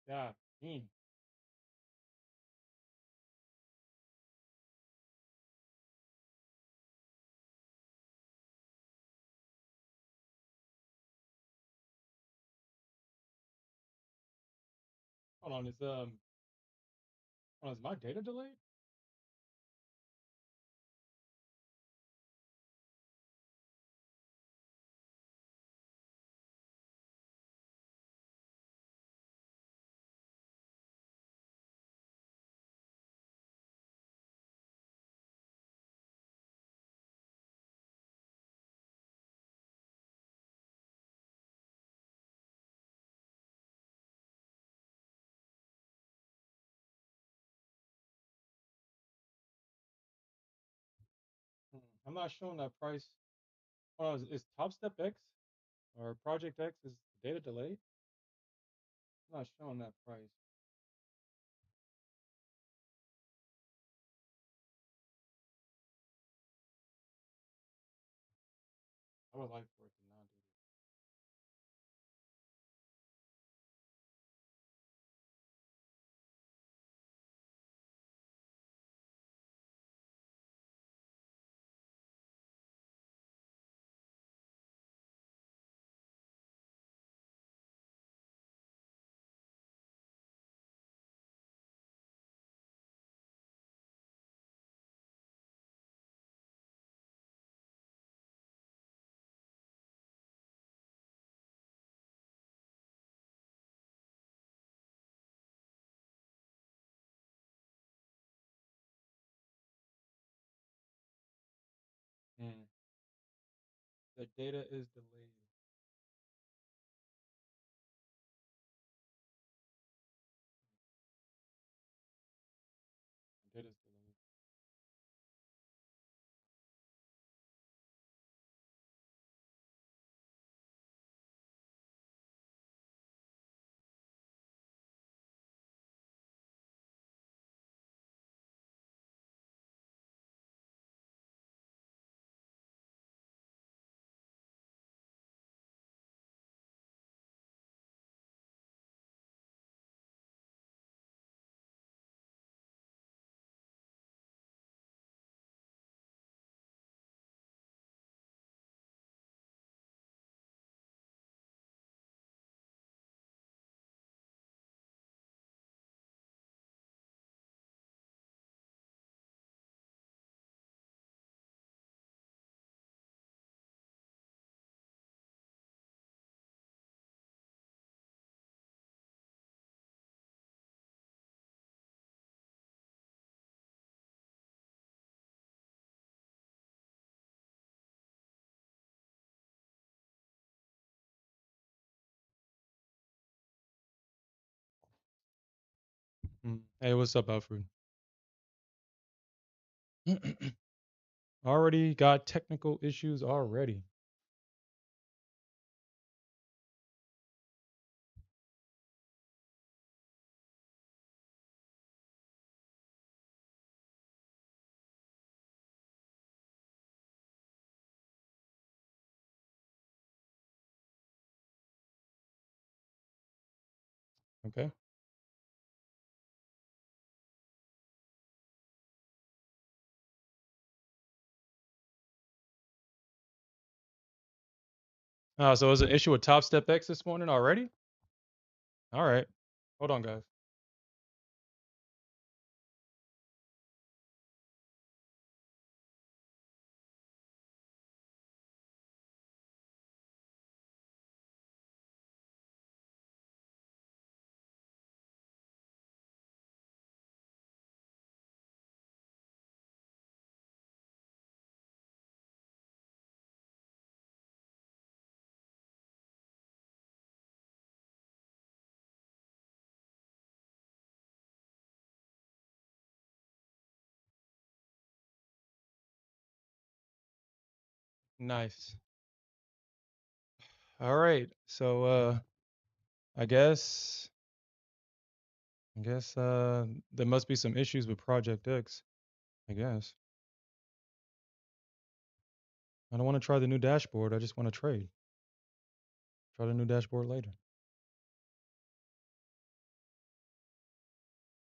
Yeah. Hold on, hold on, is my data delayed? I'm not showing that price. Hold on, is Top Step X or Project X is the data delayed? I'm not showing that price. I would like for it to not do that. The data is delayed. The data's delayed. Hey, what's up, Alfred? Already got technical issues already. Okay. So is an issue with Top Step X this morning already? All right. Hold on, guys. Nice. All right. So I guess there must be some issues with Project X, I guess. I don't want to try the new dashboard. I just want to trade. Try the new dashboard later.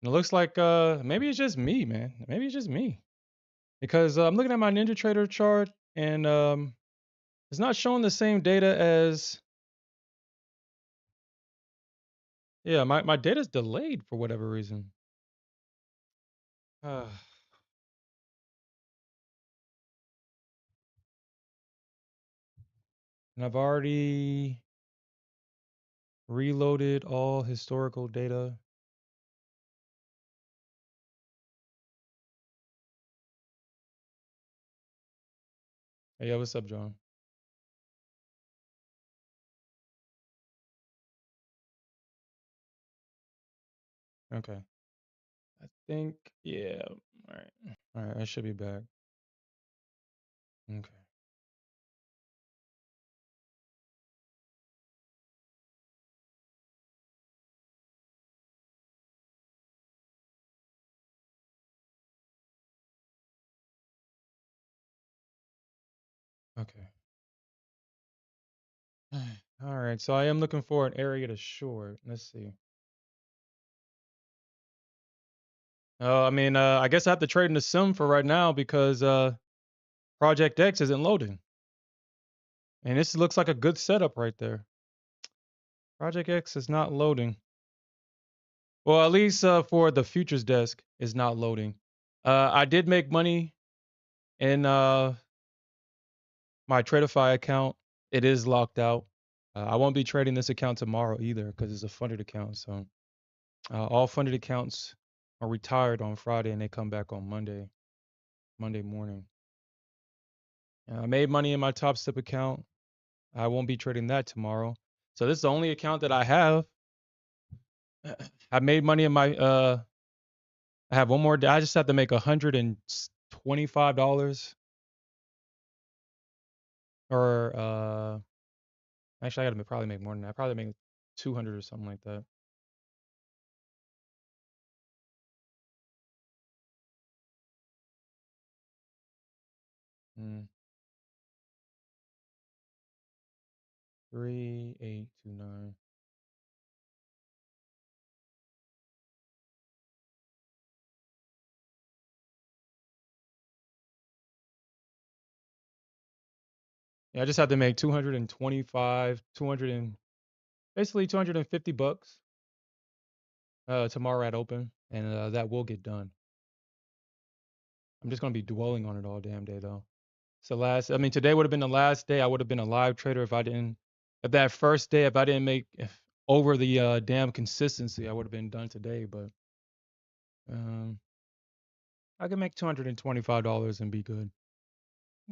And it looks like maybe it's just me, man. Maybe it's just me. Because I'm looking at my NinjaTrader chart and it's not showing the same data as yeah, my data's delayed for whatever reason. And I've already reloaded all historical data. Hey, yo, what's up, John? Okay. I think, yeah. All right. All right, I should be back. Okay. Okay. All right. So I am looking for an area to short. Let's see. I mean, I guess I have to trade in the sim for right now because Project X isn't loading. And this looks like a good setup right there. Project X is not loading. Well, at least for the futures desk is not loading. I did make money in my Tradify account. It is locked out. I won't be trading this account tomorrow either because it's a funded account. So all funded accounts are retired on Friday and they come back on Monday morning. I made money in my Top Step account. I won't be trading that tomorrow. So this is the only account that I have. I made money in my I have one more day. I just have to make $125 or actually I gotta probably make more than that. I probably make 200 or something like that. Mm. 3829. Yeah, I just have to make 225, 200 and basically 250 bucks tomorrow at open, and that will get done. I'm just gonna be dwelling on it all damn day though. It's the last. I mean, today would have been the last day. I would have been a live trader if I didn't. If that first day, if I didn't make over the damn consistency, I would have been done today. But um, I can make $225 and be good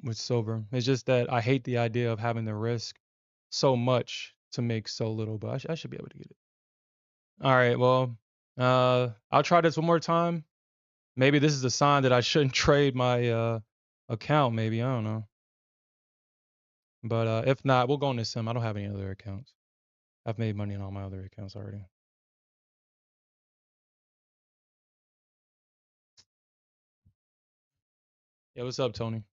with silver. It's just that I hate the idea of having to risk so much to make so little. But I should be able to get it. All right. Well, I'll try this one more time. Maybe this is a sign that I shouldn't trade my account. Maybe I don't know. But if not, we'll go on this sim. I don't have any other accounts. I've made money on all my other accounts already. Yeah, what's up, Tony?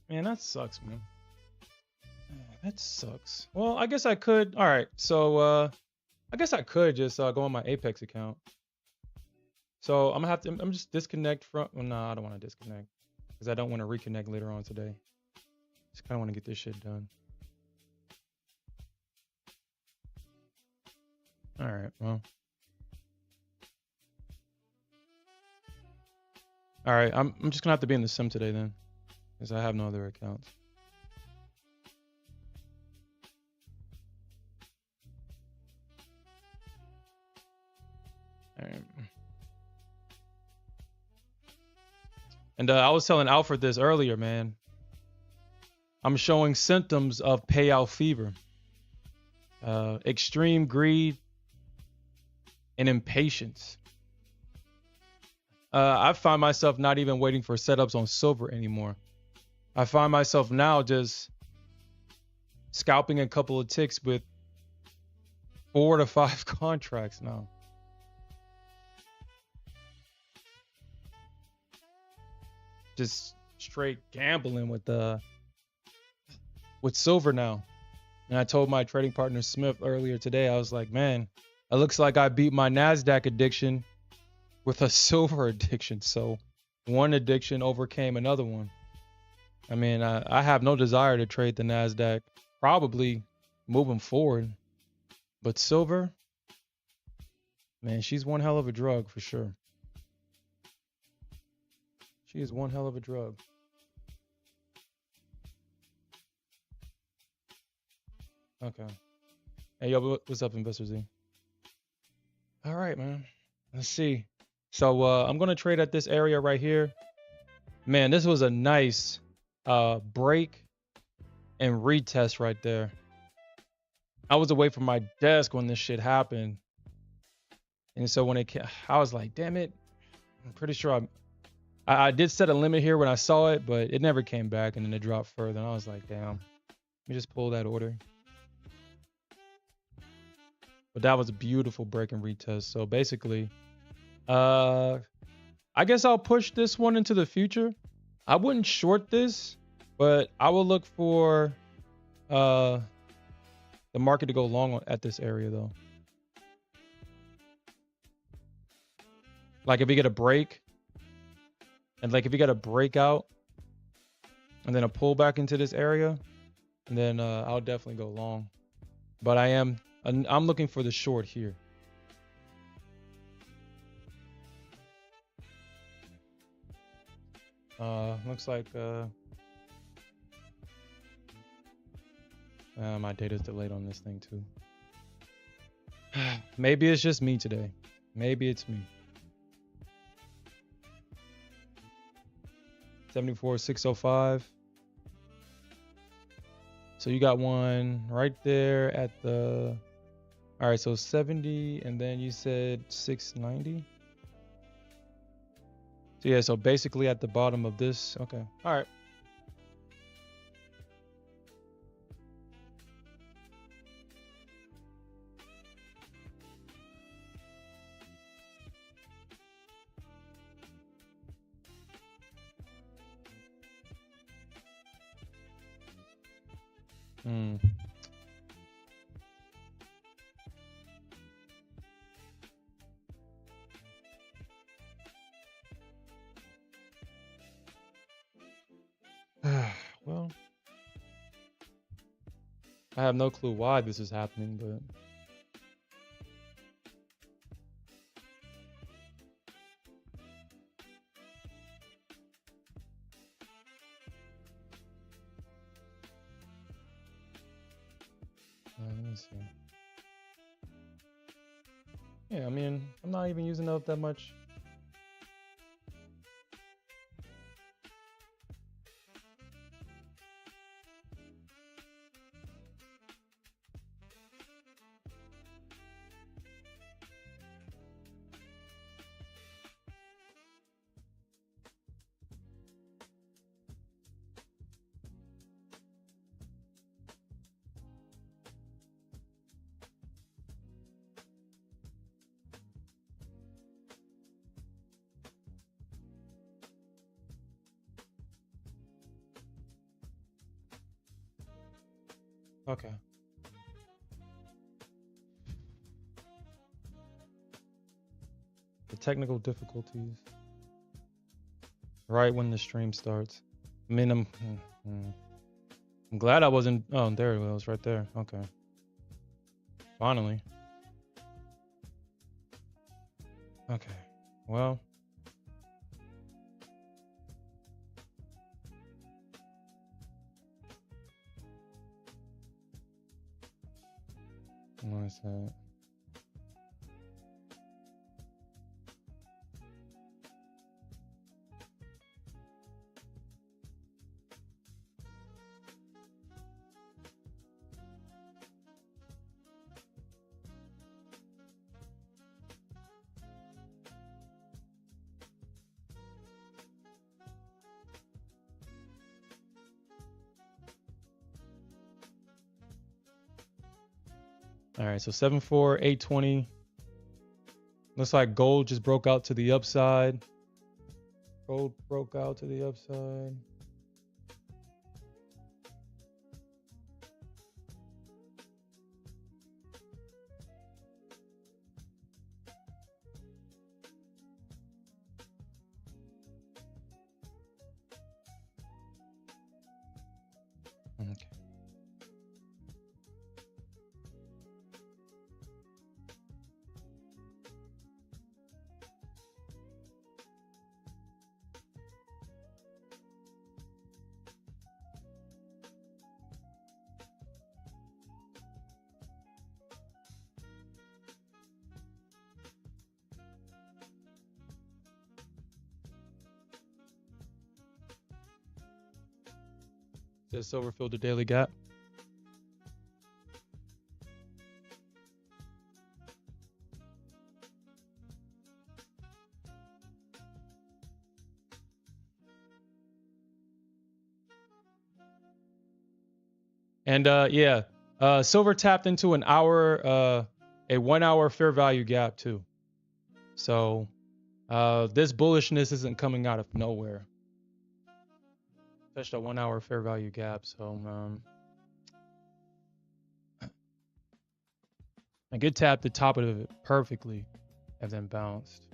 Man, that sucks, man. That sucks. Well, I guess I could. All right, so I guess I could just go on my Apex account. So I'm gonna have to. I'm just disconnect from. Well, no, I don't want to disconnect because I don't want to reconnect later on today. Just kind of want to get this shit done. All right. Well. All right. I'm just gonna have to be in the sim today then, because I have no other accounts. All right. And I was telling Alfred this earlier, man. I'm showing symptoms of payout fever, extreme greed, and impatience. I find myself not even waiting for setups on silver anymore. I find myself now just scalping a couple of ticks with 4 to 5 contracts now. just straight gambling with silver now. And I told my trading partner Smith earlier today, I was like, man, it looks like I beat my NASDAQ addiction with a silver addiction. So one addiction overcame another one. I mean, I have no desire to trade the NASDAQ, probably moving forward. But silver, man, she's one hell of a drug for sure. She is one hell of a drug. Okay. Hey, yo, what's up, Investor Z? All right, man. Let's see. So I'm going to trade at this area right here. Man, this was a nice break and retest right there. I was away from my desk when this shit happened. And so when it came, I was like, damn it. I'm pretty sure I did set a limit here when I saw it, but it never came back and then it dropped further. And I was like, damn. Let me just pull that order. But that was a beautiful break and retest. So basically, I guess I'll push this one into the future. I wouldn't short this, but I will look for the market to go long at this area though. Like if we get a break, and like if we get a breakout, and then a pullback into this area, and then I'll definitely go long. But I'm looking for the short here. Looks like my data's delayed on this thing too. Maybe it's just me today. Maybe it's me. 74,605. So you got one right there at the. All right, so 70, and then you said 690. So yeah, so basically at the bottom of this. Okay. All right. Well, I have no clue why this is happening, but let me see. Yeah, I mean, I'm not even using up that much. Okay. The technical difficulties. Right when the stream starts. I mean, I'm glad I wasn't. Oh, there it was, right there. Okay. Finally. Okay. Well. What is that? All right, so 7.4, 820. Looks like gold just broke out to the upside. Gold broke out to the upside. Okay. Does silver fill the daily gap? And yeah, silver tapped into an hour, a 1 hour fair value gap too. So this bullishness isn't coming out of nowhere. Touched a 1 hour fair value gap. So I could tap the top of it perfectly and then bounced.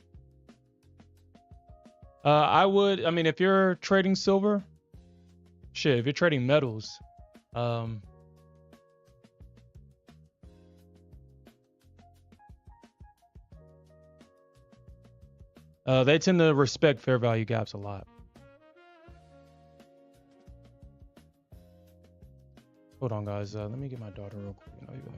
I mean, if you're trading silver, shit, if you're trading metals, they tend to respect fair value gaps a lot. Hold on, guys. Let me get my daughter real quick. You know,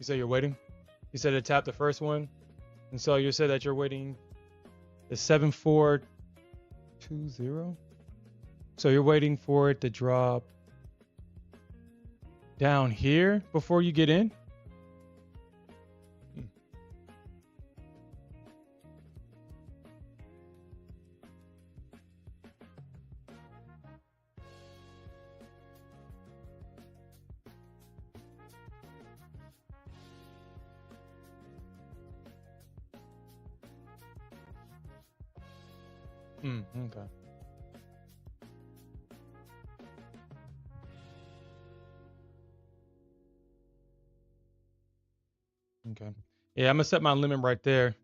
You said you're waiting? You said it tapped the first one. And so you said that you're waiting the 7420. So you're waiting for it to drop down here before you get in? Okay. Okay. Yeah, I'm gonna set my limit right there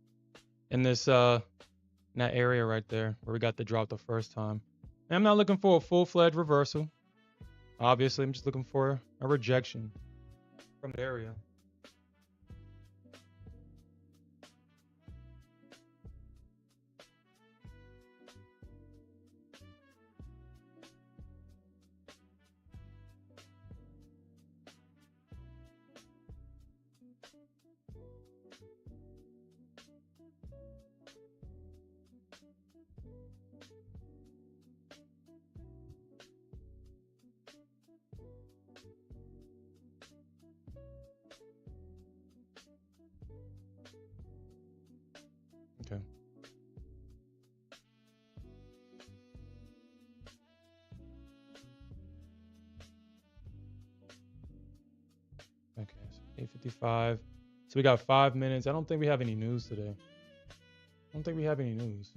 in this in that area right there where we got the drop the first time. And I'm not looking for a full-fledged reversal. Obviously, I'm just looking for a rejection from the area. Okay. Okay, so 8:55. So we got 5 minutes. I don't think we have any news today. I don't think we have any news.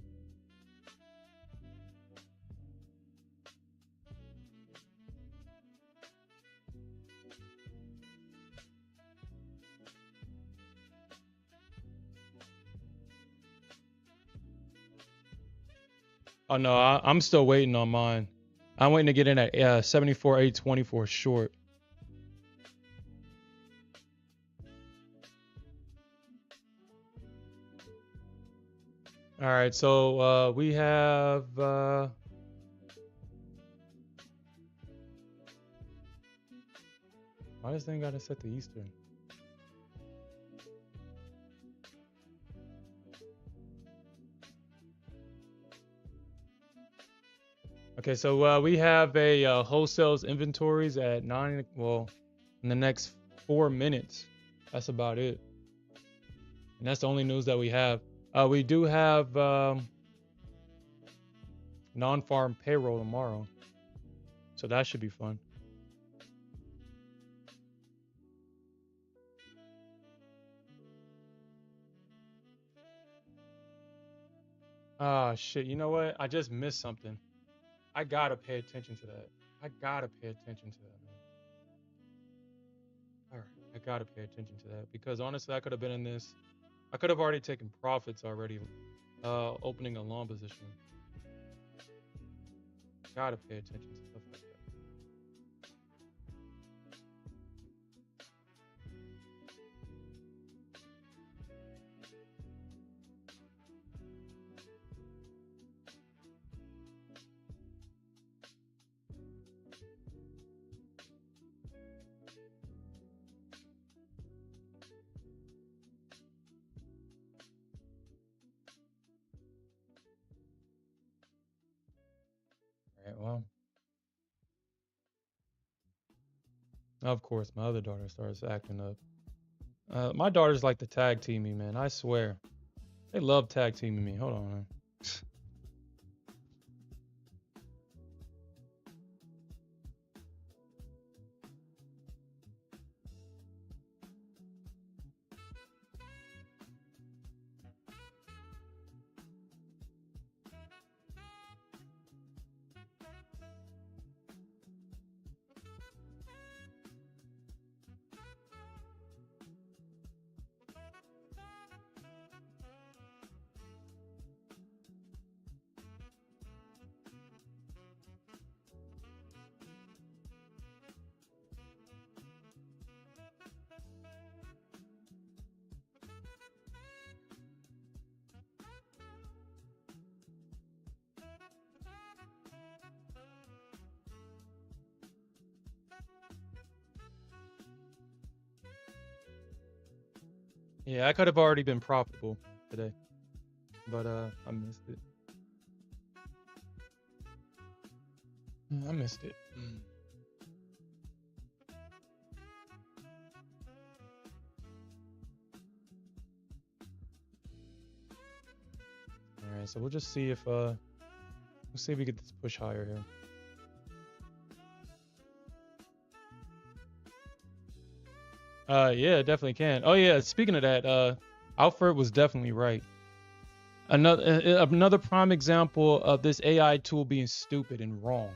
Oh no, I'm still waiting on mine. I'm waiting to get in at 74,824 short. All right, so we have why this thing gotta set the Eastern? Okay, so we have a wholesales inventories at 9. Well, in the next 4 minutes. That's about it. And that's the only news that we have. We do have non-farm payroll tomorrow, so that should be fun. Ah, shit. You know what? I just missed something. I gotta pay attention to that. I gotta pay attention to that, man. All right, I gotta pay attention to that because honestly, I could have been in this. I could have already taken profits already, opening a long position. Gotta pay attention to stuff like that. All right, well, of course, my other daughter starts acting up. My daughters like to tag team me, man. I swear, they love tag teaming me. Hold on, man. Yeah, I could have already been profitable today, but I missed it. I missed it. All right, so we'll just see if we'll see if we get this push higher here. Yeah, definitely can. Oh yeah, speaking of that, Alfred was definitely right. Another prime example of this AI tool being stupid and wrong.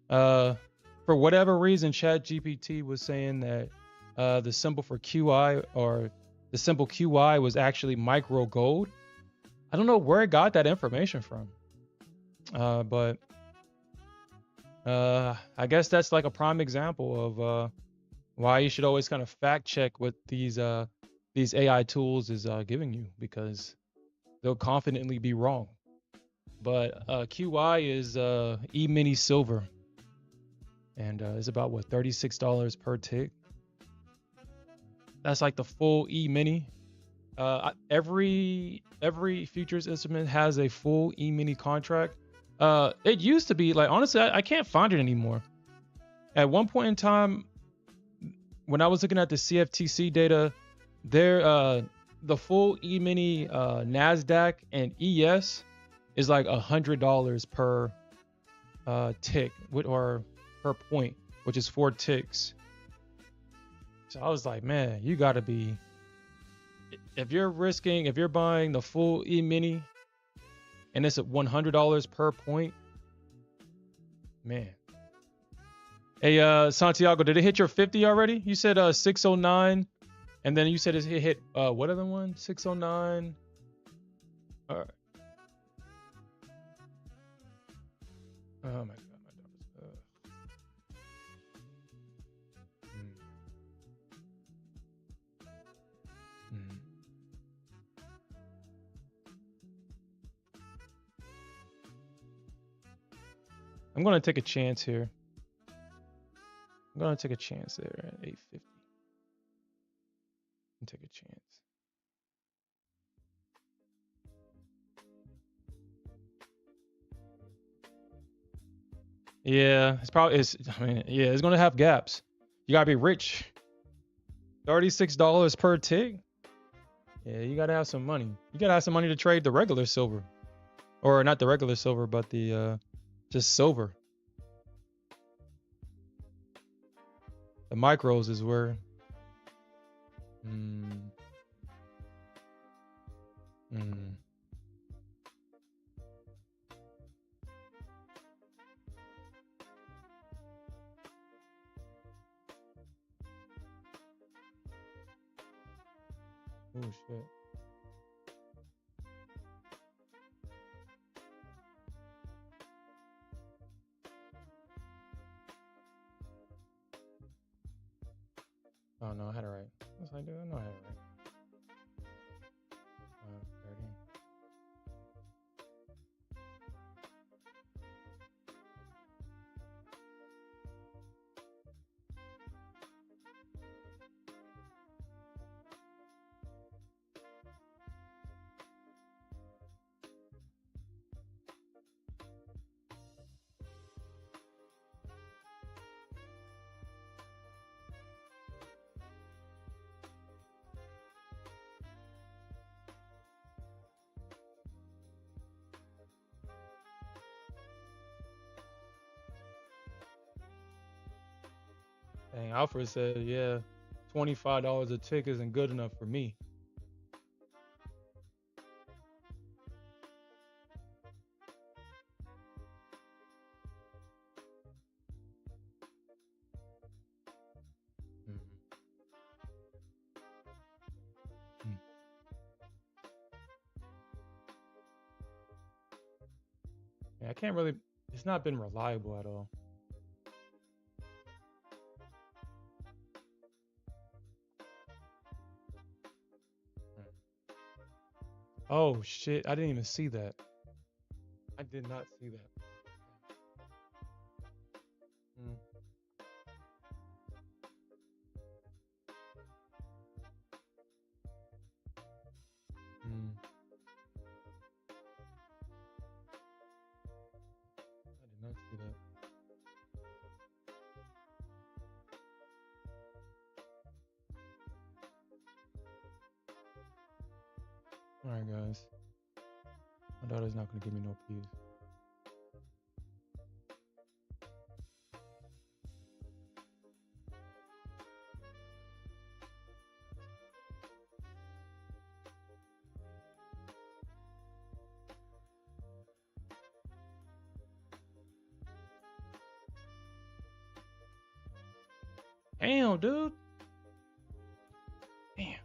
For whatever reason, ChatGPT was saying that the symbol for QI or the symbol QI was actually micro gold. I don't know where it got that information from, but I guess that's like a prime example of why you should always kind of fact check what these AI tools is giving you, because they'll confidently be wrong. But QI is E-mini silver, and it's about what, $36 per tick. That's like the full E-mini. Every futures instrument has a full E-mini contract. It used to be like, honestly, I can't find it anymore. At one point in time, when I was looking at the CFTC data, the full E-mini Nasdaq and ES is like $100 per tick or per point, which is 4 ticks. So I was like, man, you gotta be, if you're buying the full E-mini and it's at $100 per point, man. Hey, Santiago, did it hit your 50 already? You said 609, and then you said it hit what other one? 609. All right. Oh my god, my daughter's. Mm. I'm gonna take a chance here. I'm gonna take a chance there at 850. And take a chance. Yeah, it's probably it's. I mean, yeah, it's gonna have gaps. You gotta be rich. $36 per tick. Yeah, you gotta have some money. You gotta have some money to trade the regular silver, or not the regular silver, but the just silver. The micros is where. Mm, mm. Oh shit. Oh no, I had it right. What's I doing? No, I had it right. 30. Dang, Alfred said, yeah, $25 a tick isn't good enough for me. Mhm. Mm. Yeah, I can't really. It's not been reliable at all. Mm. Oh shit! I didn't even see that. I did not see that. Mm. see that. All right, guys. My daughter's not gonna give me no peace. Damn, dude. Damn.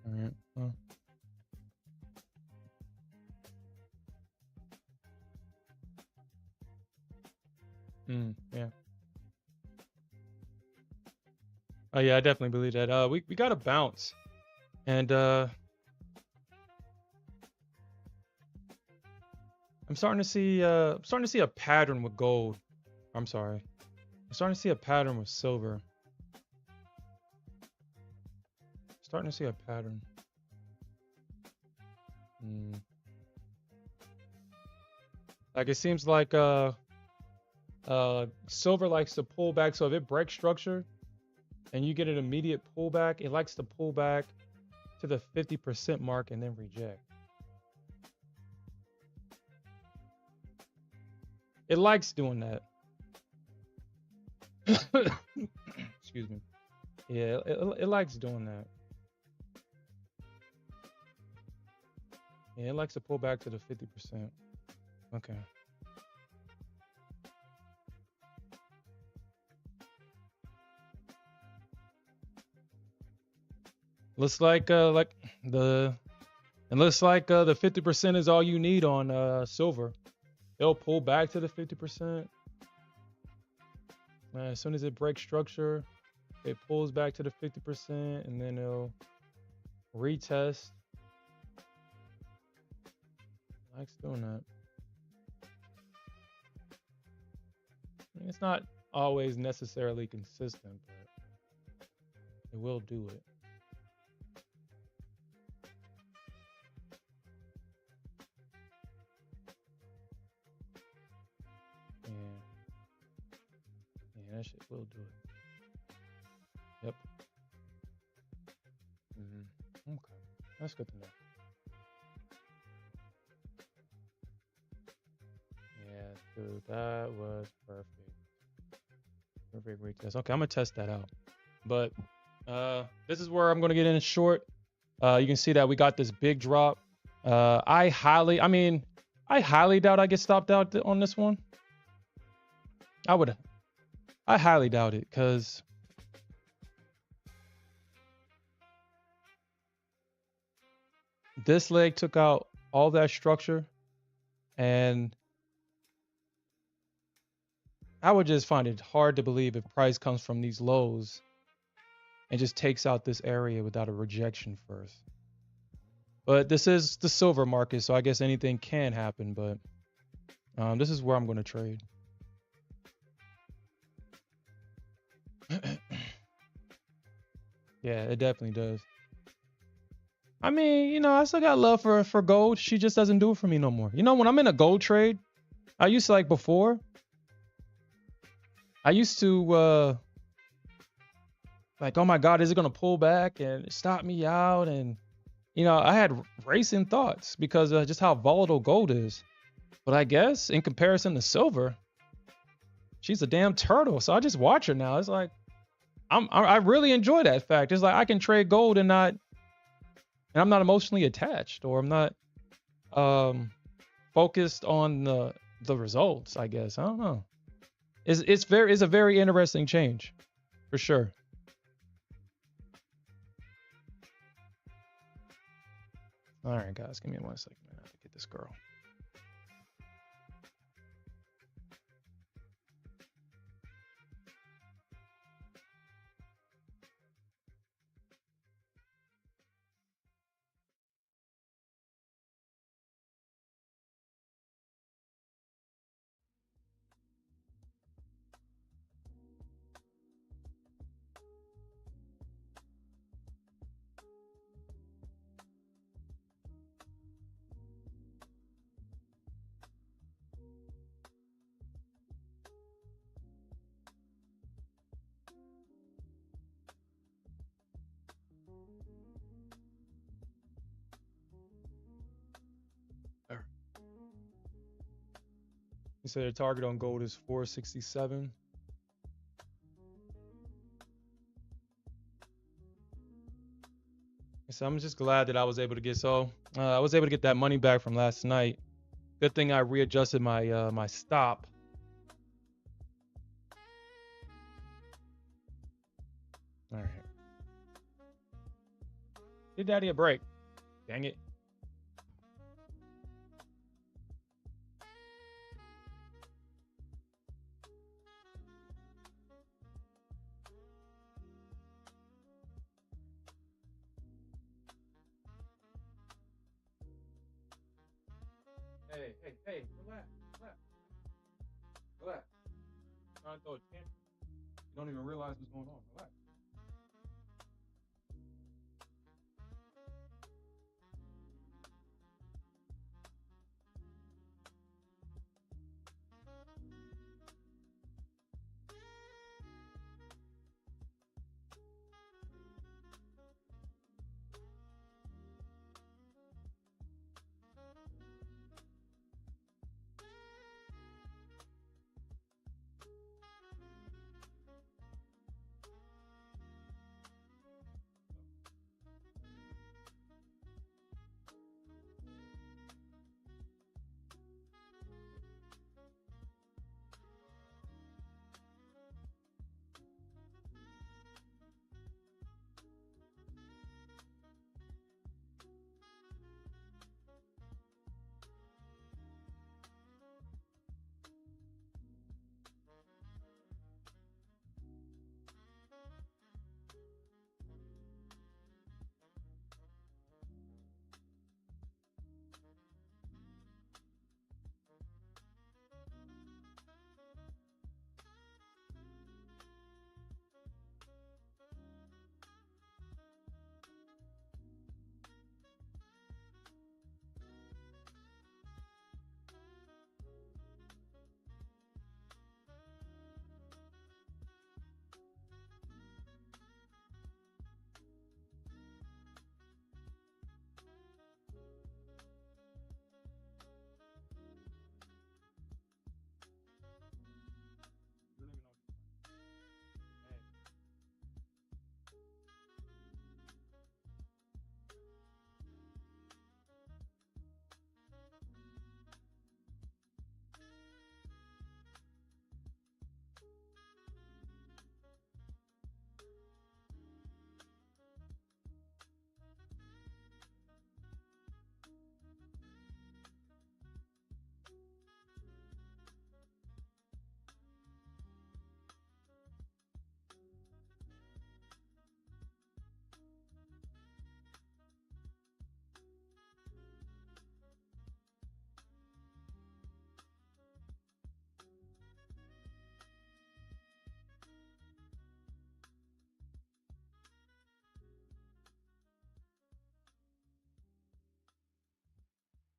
All right. Yeah. Oh yeah, I definitely believe that. We got to bounce, and I'm starting to see a pattern with gold. I'm sorry. I'm starting to see a pattern with silver. Starting to see a pattern. Like it seems like silver likes to pull back. So if it breaks structure and you get an immediate pullback, it likes to pull back to the 50% mark and then reject. It likes doing that. Excuse me. Yeah, it likes doing that. Yeah, it likes to pull back to the 50%. Okay. Looks like the it looks like the 50% is all you need on silver. It'll pull back to the 50%. As soon as it breaks structure, it pulls back to the 50% and then it'll retest. Likes doing that. I mean, it's not always necessarily consistent, but it will do it. Yeah, that shit will do it. Yep. Okay, that's good to know. Yeah, dude, that was perfect. Perfect retest. Okay, I'm gonna test that out. But this is where I'm gonna get in short. You can see that we got this big drop. I highly doubt I get stopped out on this one. I highly doubt it because this leg took out all that structure, and I would just find it hard to believe if price comes from these lows and just takes out this area without a rejection first. But this is the silver market, so I guess anything can happen. But this is where I'm going to trade. Yeah, it definitely does. I mean, I still got love for gold. She just doesn't do it for me no more. When I'm in a gold trade, I used to like before. I used to like, oh my God, is it gonna pull back and stop me out? And I had racing thoughts because of just how volatile gold is. But I guess in comparison to silver, she's a damn turtle. So I just watch her now. It's like I really enjoy that fact. It's like I can trade gold and I'm not emotionally attached, or I'm not focused on the results, I guess. I don't know. It's a very interesting change, for sure. All right, guys, give me 1 second. this girl. You said the target on gold is 467. So I'm just glad that I was able to get I was able to get that money back from last night. Good thing I readjusted my my stop. All right. Give Daddy a break. Dang it. Hey, relax, relax, relax. Trying to throw a tantrum. You don't even realize what's going on. Relax. You don't even know. Hey.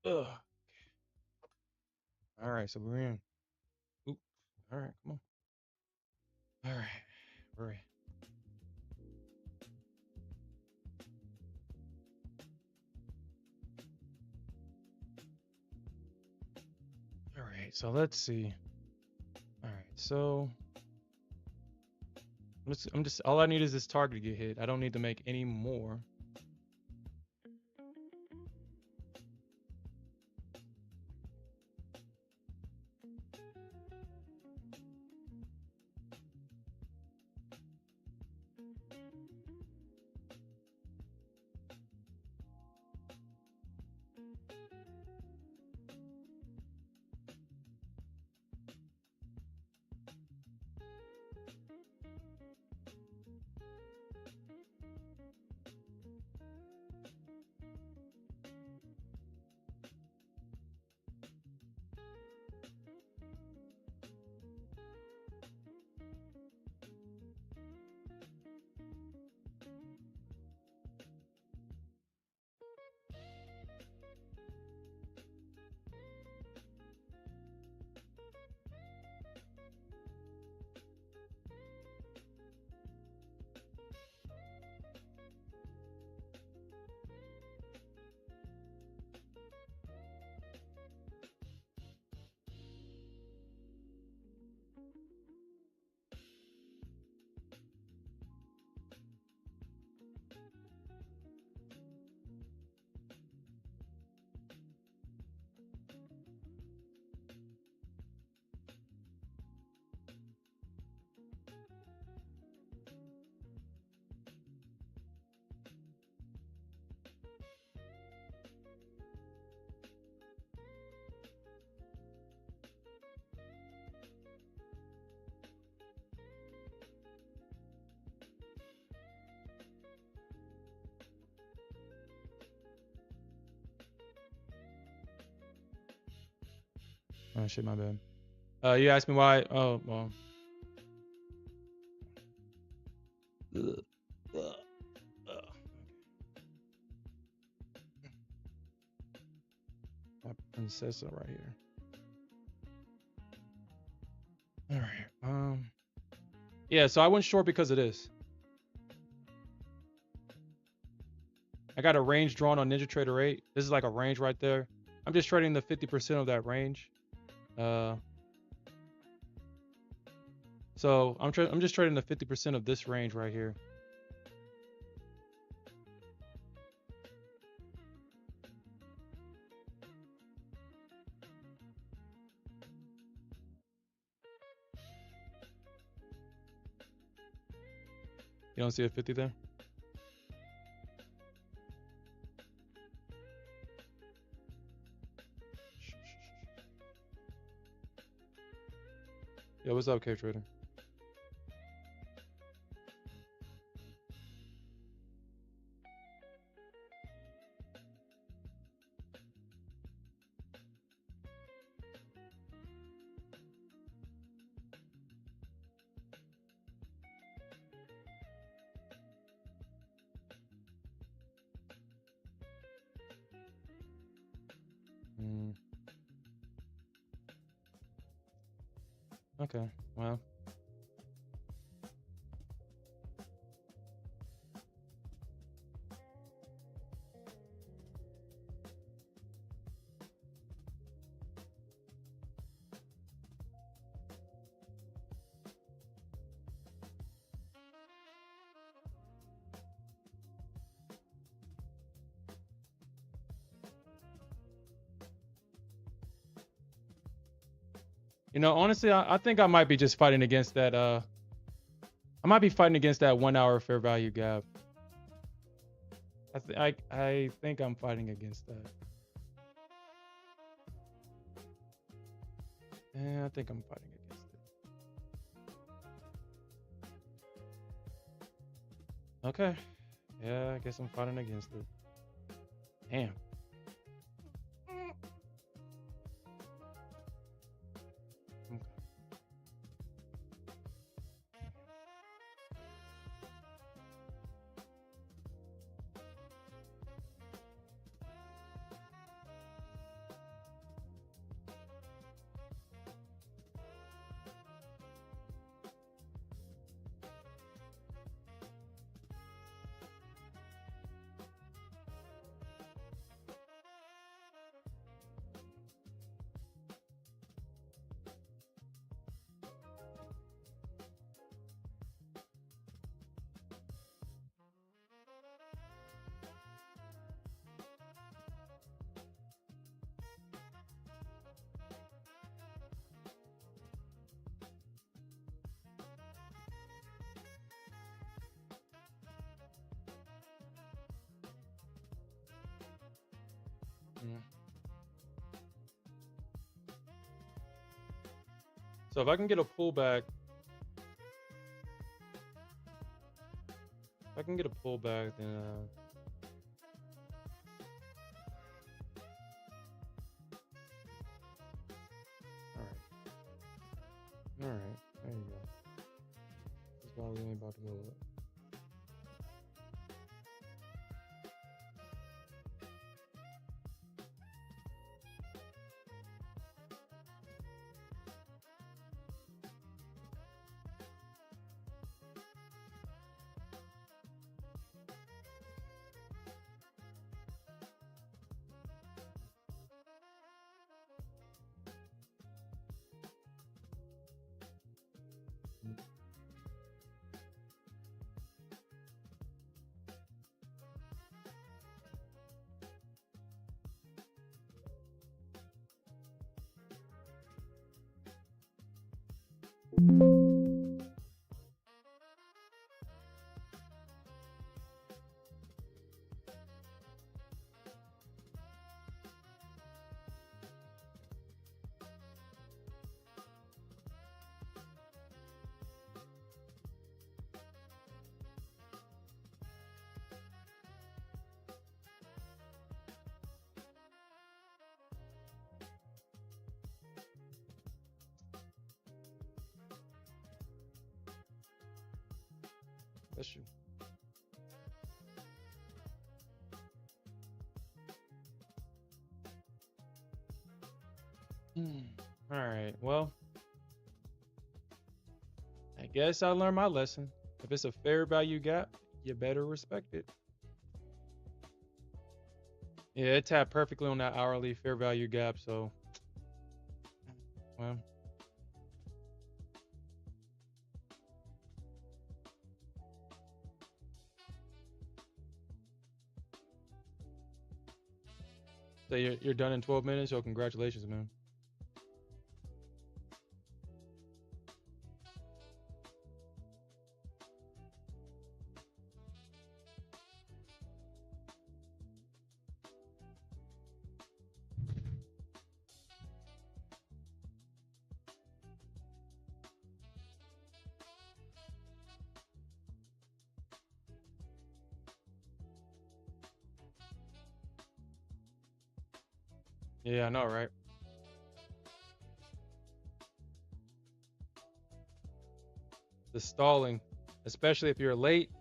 Ugh. All right, so we're in. Oop. All right, come on. All right, we're in. All right, so let's see. All right, so I'm just all I need is this target to get hit. I don't need to make any more. Oh shit, my bad. You asked me why. Oh well. My princessa right here. All right. Yeah. So I went short because of this. I got a range drawn on NinjaTrader 8. This is like a range right there. I'm just trading the 50% of that range. So I'm just trading the 50% of this range right here. You don't see a 50 there? Yo, what's up, K-Trader? Okay, well. You know, honestly, I think I might be just fighting against that. I might be fighting against that 1 hour fair value gap. I think I'm fighting against that. Yeah, I think I'm fighting against it. Okay. Yeah, I guess I'm fighting against it. Damn. So if I can get a pullback, then all right, there you go. This ball ain't about to go up. Bless you. All right. Well, I guess I learned my lesson. If it's a fair value gap, you better respect it. Yeah, it tapped perfectly on that hourly fair value gap. So, well, so you're done in 12 minutes. So congratulations, man. Yeah, I know, right? The stalling, especially if you're late.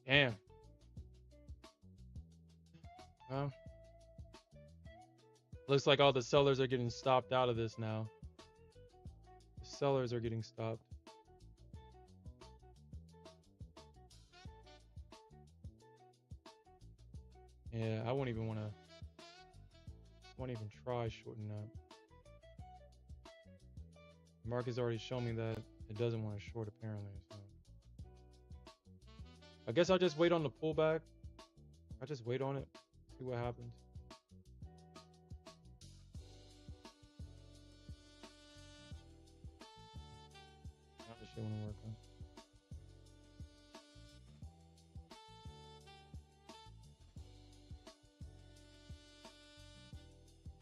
Damn. Well, looks like all the sellers are getting stopped out of this now. The sellers are getting stopped. Yeah, I won't even try shorting that. Market's already shown me that it doesn't want to short apparently. So I guess I'll just wait on the pullback. I'll just wait on it, see what happens. Now this shit wanna work, huh?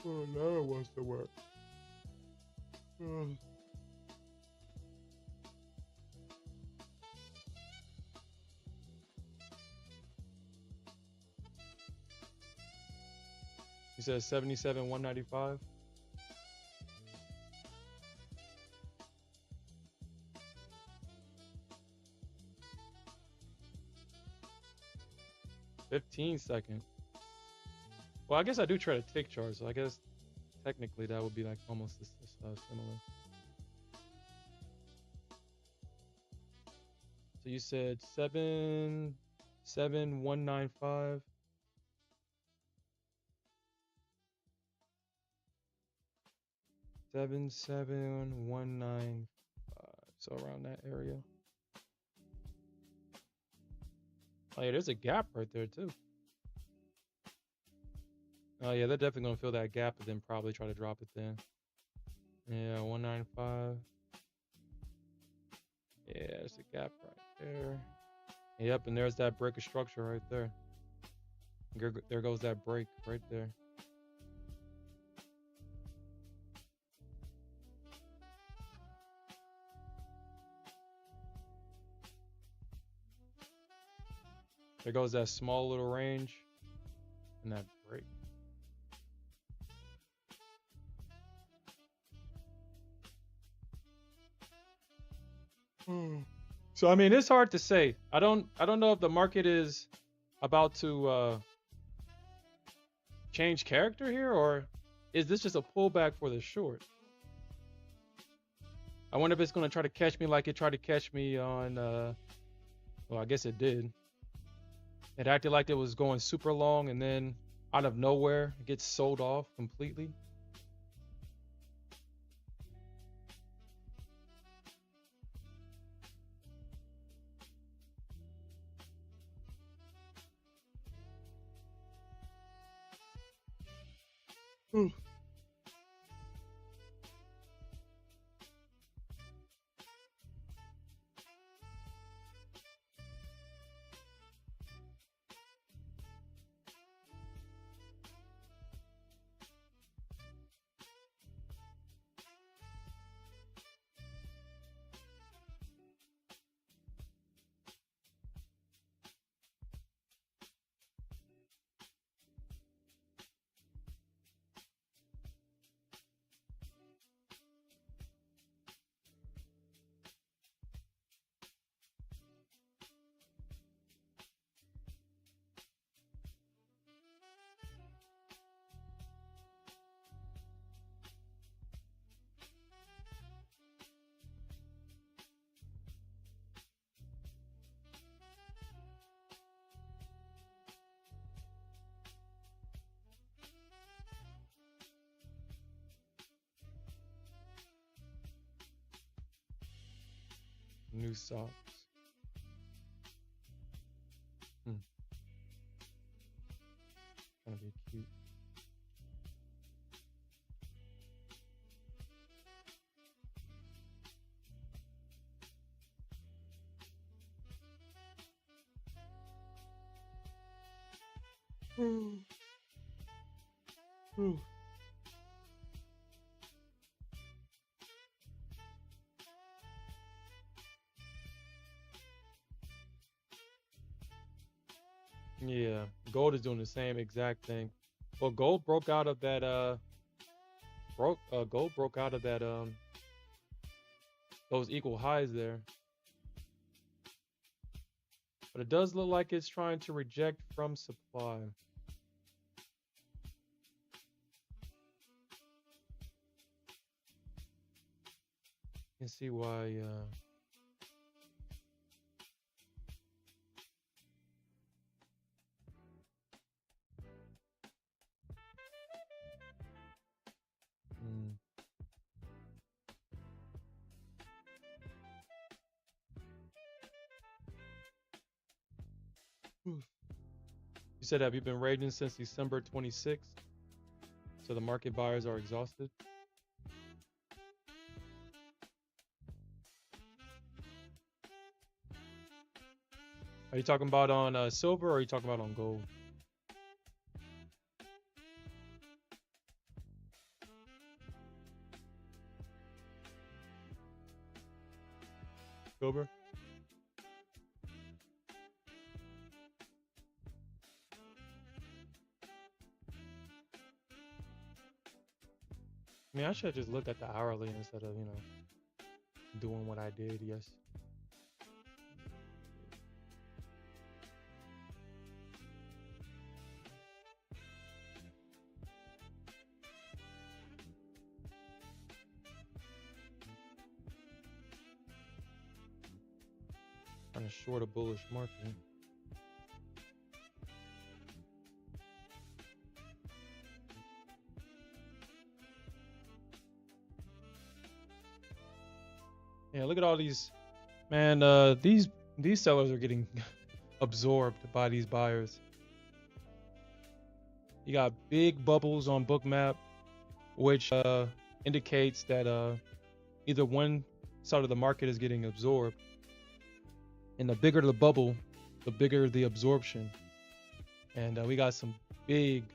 Oh, now it wants to work. He says 77, 195. $15. Well, I guess I do try to tick charge, so I guess technically that would be like almost similar. So you said 77195. 77195. So around that area. Oh yeah, there's a gap right there too. Oh yeah, they're definitely gonna fill that gap and then probably try to drop it then. Yeah, 195. Yeah, there's a gap right there. Yep, and there's that break of structure right there. There goes that break right there. There goes that small little range and that break. So I mean, it's hard to say. I don't know if the market is about to change character here, or is this just a pullback for the short? I wonder if it's gonna try to catch me like it tried to catch me on well, I guess it did. It acted like it was going super long and then out of nowhere it gets sold off completely. Ooh. New socks. Gonna be cute. Yeah, gold is doing the same exact thing. Well, gold broke out of that gold broke out of that those equal highs there. But it does look like it's trying to reject from supply. You can see why you said, have you been raging since December 26th? So the market buyers are exhausted? Are you talking about on silver or are you talking about on gold? Silver? I mean, I should have just looked at the hourly instead of, doing what I did, yes. Kind of short a bullish market. Yeah, look at all these, man. These sellers are getting absorbed by these buyers. You got big bubbles on Bookmap, which indicates that either one side of the market is getting absorbed, and the bigger the bubble, the bigger the absorption. And we got some big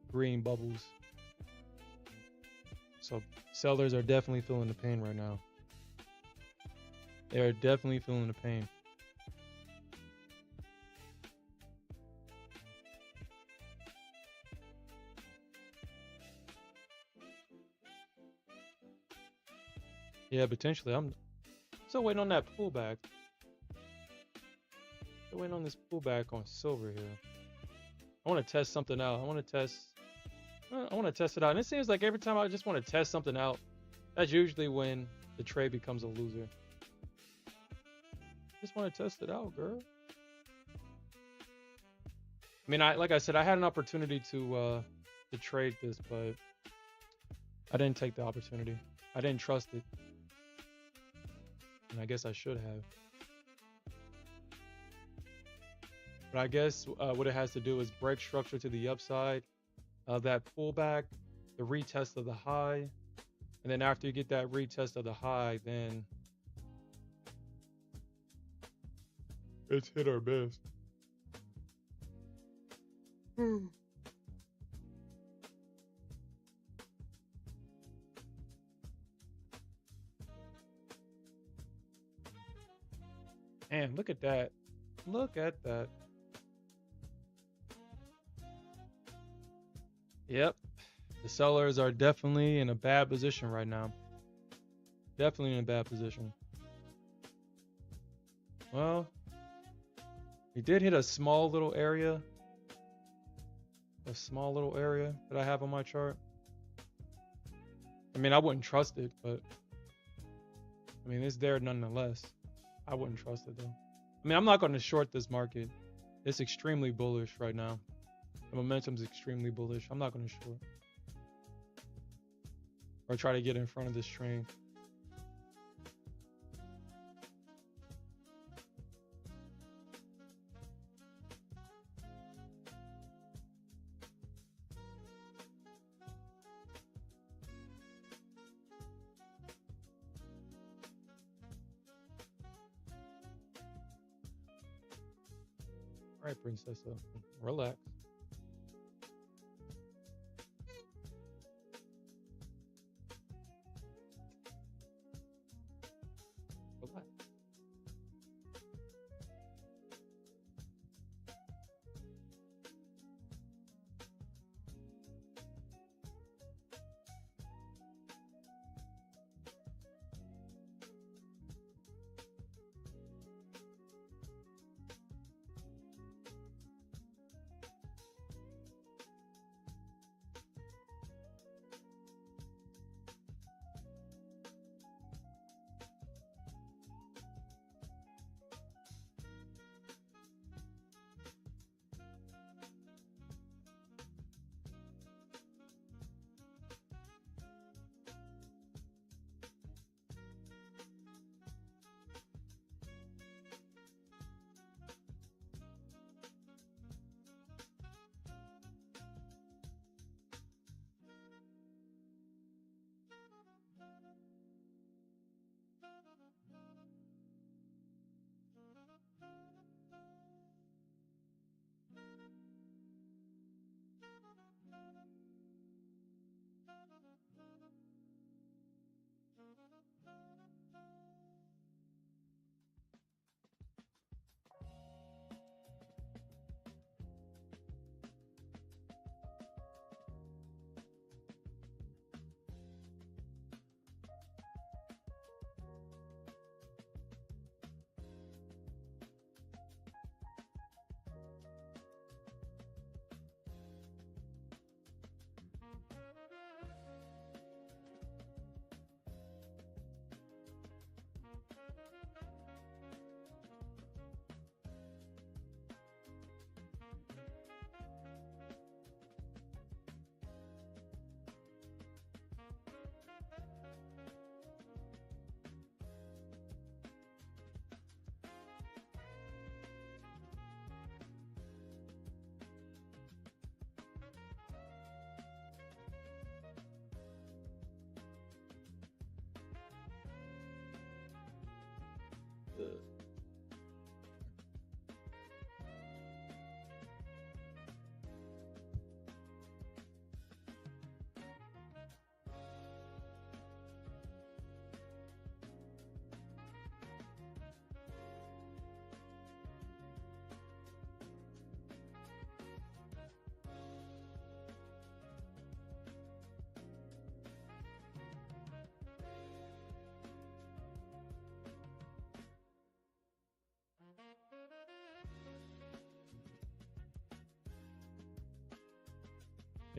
green bubbles. So sellers are definitely feeling the pain right now. They are definitely feeling the pain. Yeah, potentially. I'm still waiting on that pullback. Still waiting on this pullback on silver here. I want to test something out. I want to test it out. And it seems like every time I just want to test something out, that's usually when the trade becomes a loser. Just want to test it out, girl. I mean, like I said, I had an opportunity to trade this, but I didn't take the opportunity. I didn't trust it. And I guess I should have. But I guess what it has to do is break structure to the upside of that pullback, the retest of the high. And then after you get that retest of the high, then it's hit or miss. Man, look at that. Look at that. Yep. The sellers are definitely in a bad position right now. Definitely in a bad position. Well, he did hit a small little area. A small little area that I have on my chart. I mean, I wouldn't trust it, but I mean, it's there nonetheless. I wouldn't trust it though. I mean, I'm not going to short this market. It's extremely bullish right now. The momentum's extremely bullish. I'm not going to short. Or try to get in front of this train. All right, Princessa, relax. Relax.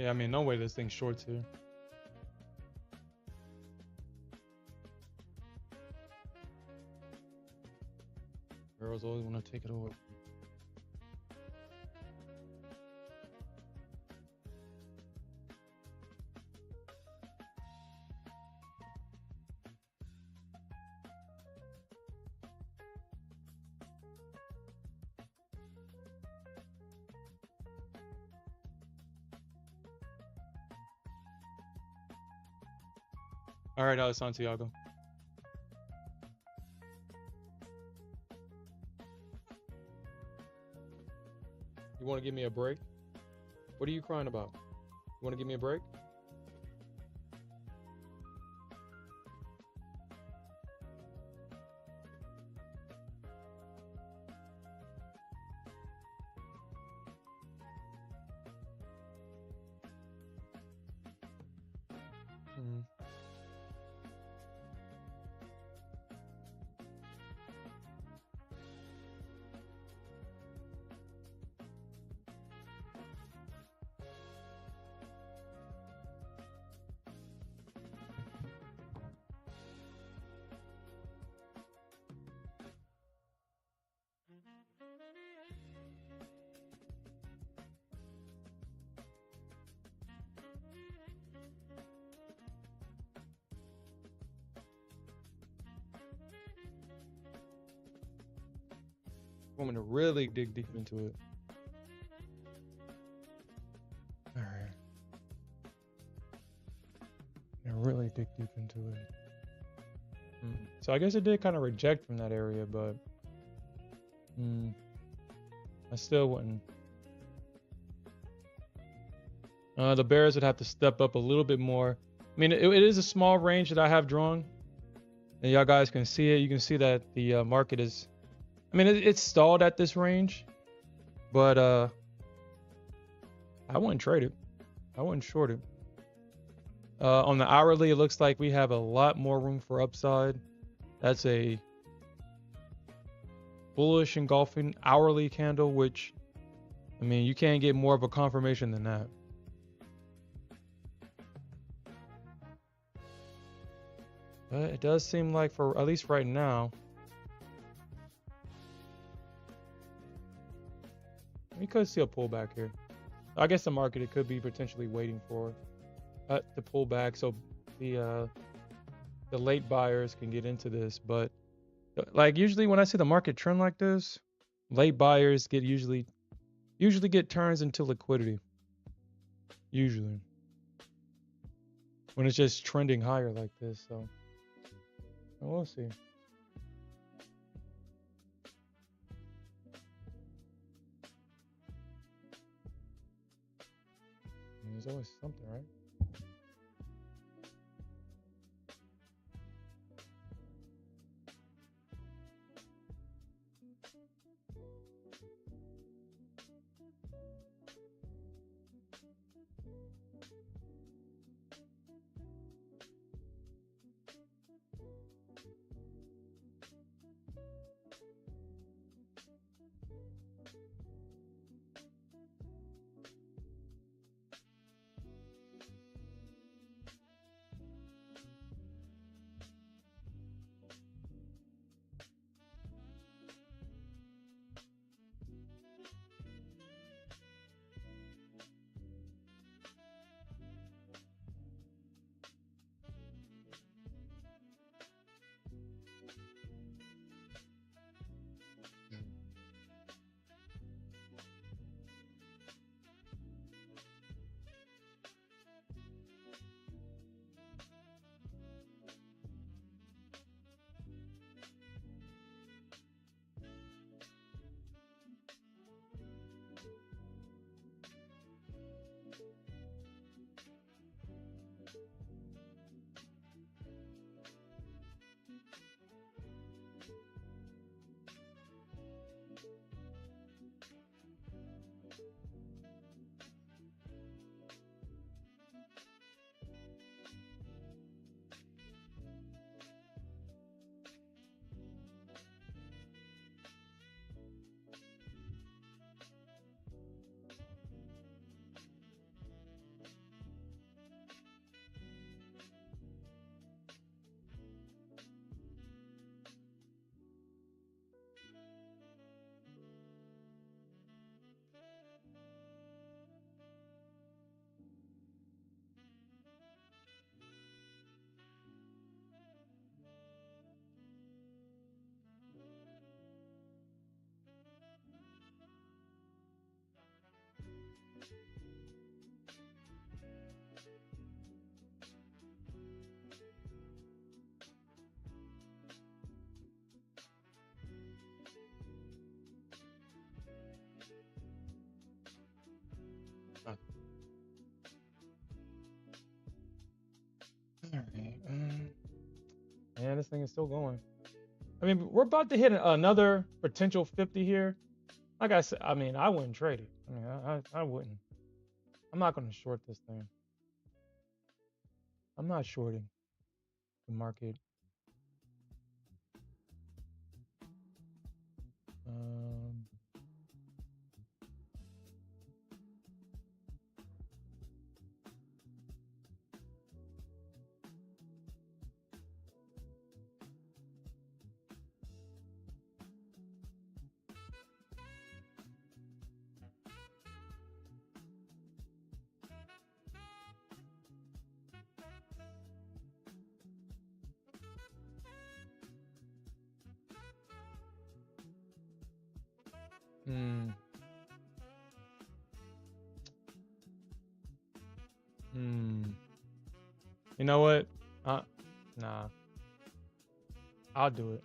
Yeah, I mean, no way this thing's shorts here. Girls always want to take it away. All right, Santiago. You want to give me a break? What are you crying about? You want to give me a break? Mm. Want me to really dig deep into it? All right. And really dig deep into it. So I guess it did kind of reject from that area, but I still wouldn't. The Bears would have to step up a little bit more. I mean, it is a small range that I have drawn, and y'all guys can see it. You can see that the market is, I mean, it's stalled at this range, but I wouldn't trade it. I wouldn't short it. On the hourly, it looks like we have a lot more room for upside. That's a bullish engulfing hourly candle, which, I mean, you can't get more of a confirmation than that. But it does seem like, for at least right now, we could see a pullback here. I guess the market, it could be potentially waiting for the pullback, so the late buyers can get into this. But like usually when I see the market trend like this, late buyers get usually get turns into liquidity. Usually when it's just trending higher like this. So we'll see. There's always something, right? This thing is still going. I mean, we're about to hit another potential 50 here. Like I said, I mean, I wouldn't trade it. I mean, I wouldn't. I'm not going to short this thing. I'm not shorting the market. Um, hmm. Hmm. You know what? Nah. I'll do it.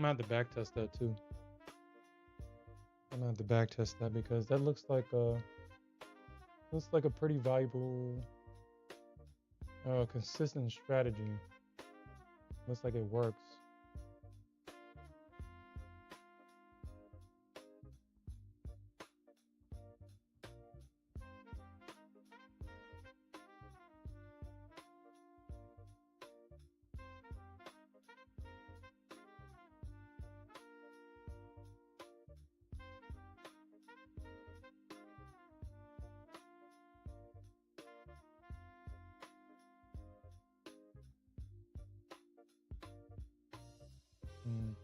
I'm gonna have to back test that too. I'm gonna have to back test that because that looks like a pretty valuable, consistent strategy. Looks like it works. Mm.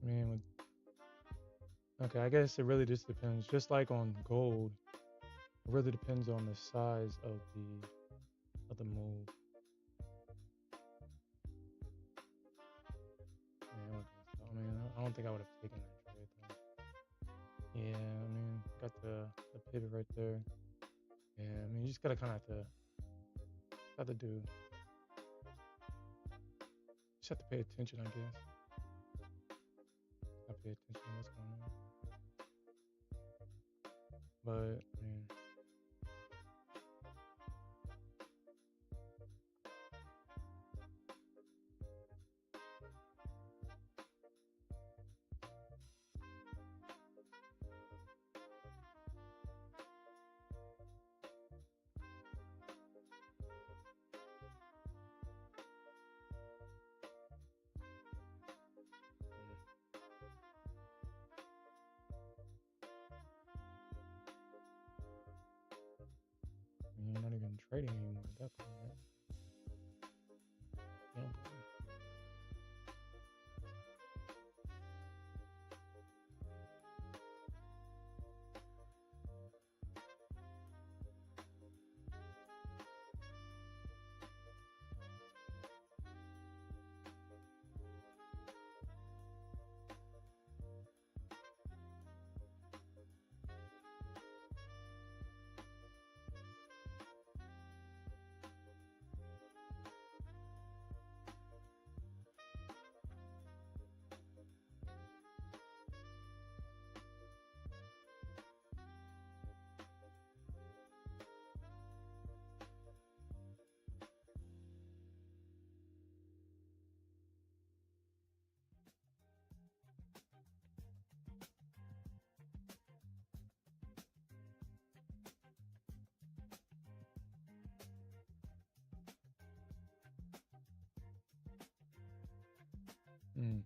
I mean, okay, I guess it really just depends. Just like on gold, it really depends on the size of the move. Yeah, okay, so, I mean, I don't think I would have taken that trade though. Yeah, I mean, got the pivot right there. Yeah, I mean, you just gotta kind of have to do, just have to pay attention, I guess. I pay attention to what's going on. But I mean, you're not even trading anymore at that point, right? Yeah. Mm.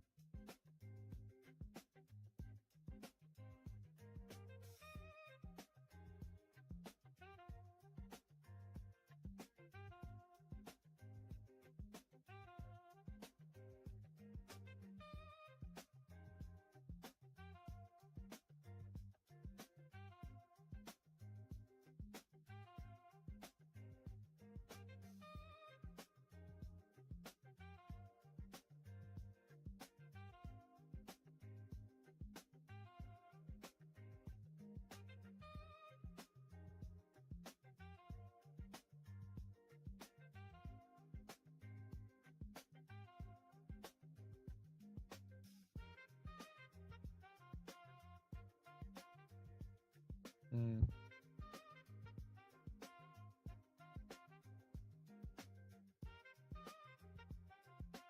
Mm.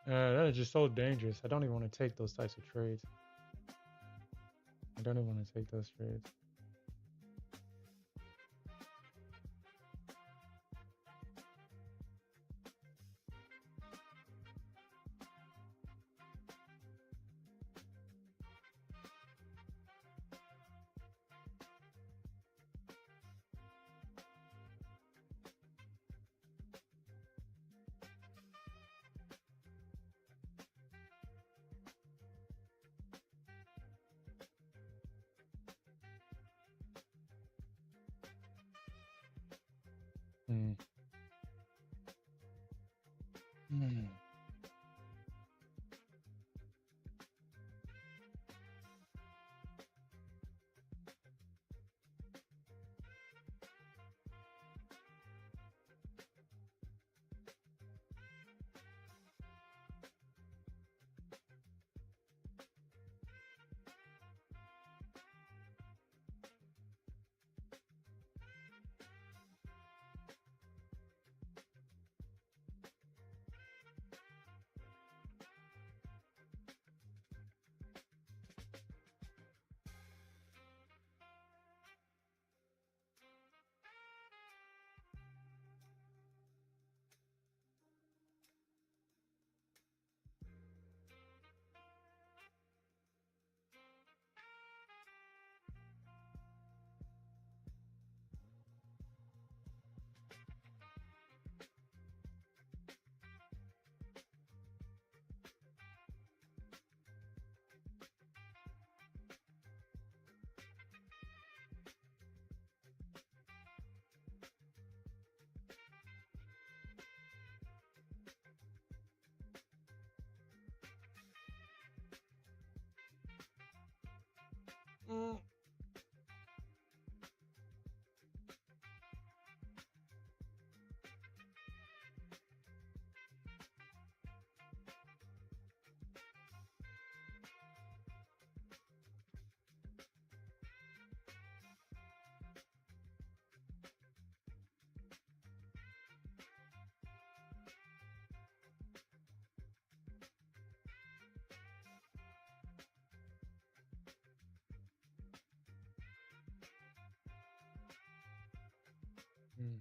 That is just so dangerous. I don't even want to take those types of trades. I don't even want to take those trades. Mm. Mm. Mm. Mm.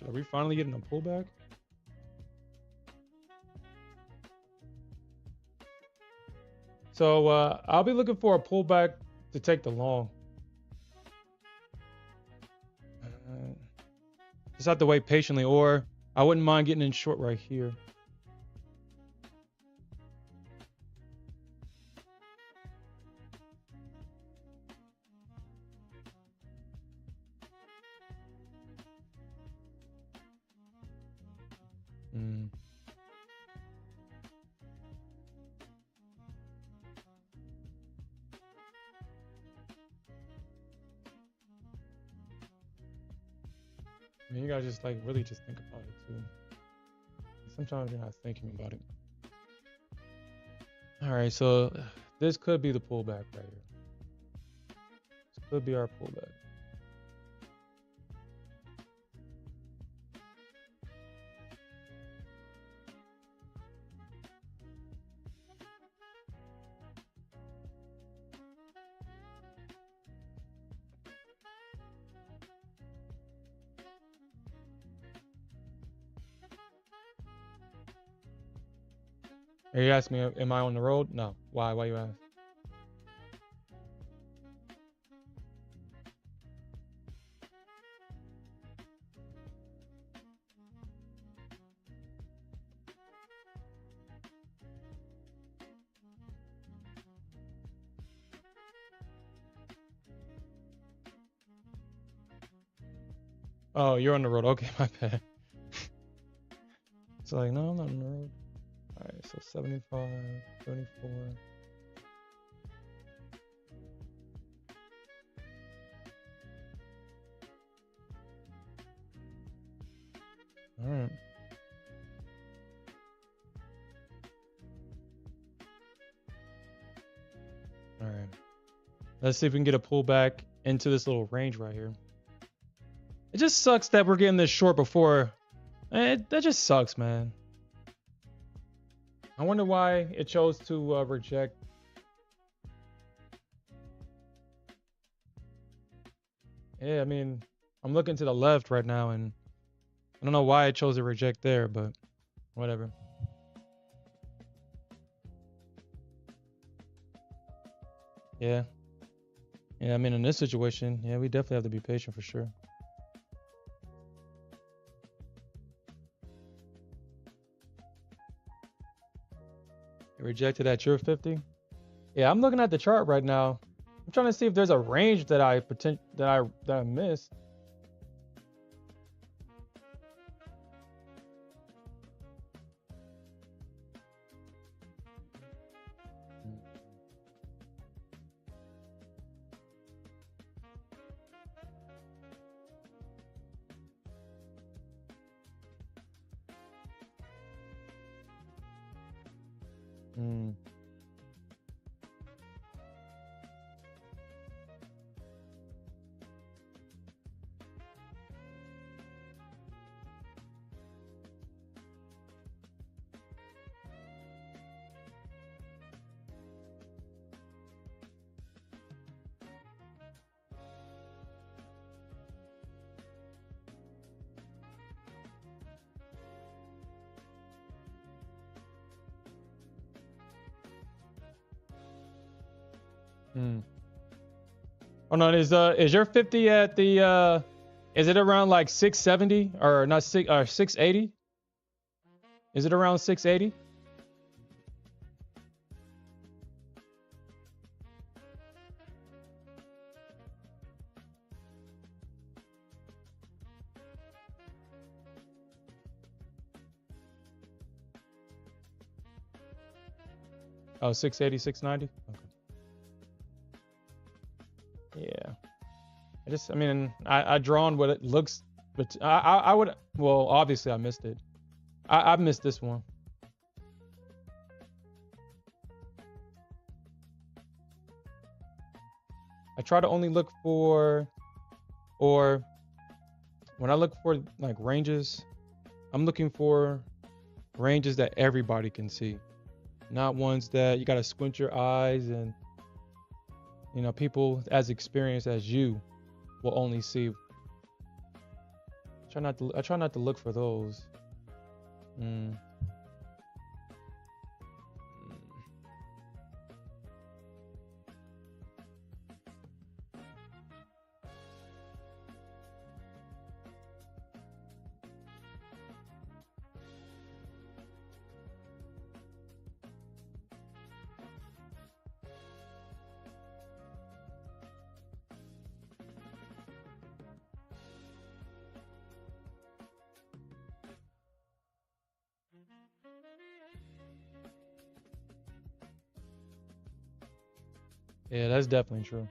Are we finally getting a pullback? So I'll be looking for a pullback to take the long. Just have to wait patiently, or I wouldn't mind getting in short right here. Mm. I mean, you gotta just like really just think about it too. Sometimes you're not thinking about it. All right, so this could be the pullback right here. This could be our pullback. Are you asking me, am I on the road? No. Why? Why you ask? Oh, you're on the road. Okay, my bad. It's like, no, I'm not on the road. All right, so 75, 34. All right. All right. Let's see if we can get a pullback into this little range right here. It just sucks that we're getting this short before. That just sucks, man. I wonder why it chose to reject. Yeah, I mean, I'm looking to the left right now, and I don't know why it chose to reject there, but whatever. Yeah. Yeah, I mean, in this situation, yeah, we definitely have to be patient for sure. It rejected at your 50. Yeah, I'm looking at the chart right now. I'm trying to see if there's a range that I missed. Mm. Hmm. Oh no, is your 50 at the is it around like 670 or not 680? Is it around 680? Oh, 680, 690? Okay. Yeah. I mean, I drawn what it looks, but I would, well, obviously I missed it. I missed this one. I try to only look for, or when I look for like ranges, I'm looking for ranges that everybody can see, not ones that you got to squint your eyes and, you know, people as experienced as you will only see. I try not to look for those. Yeah, that's definitely true.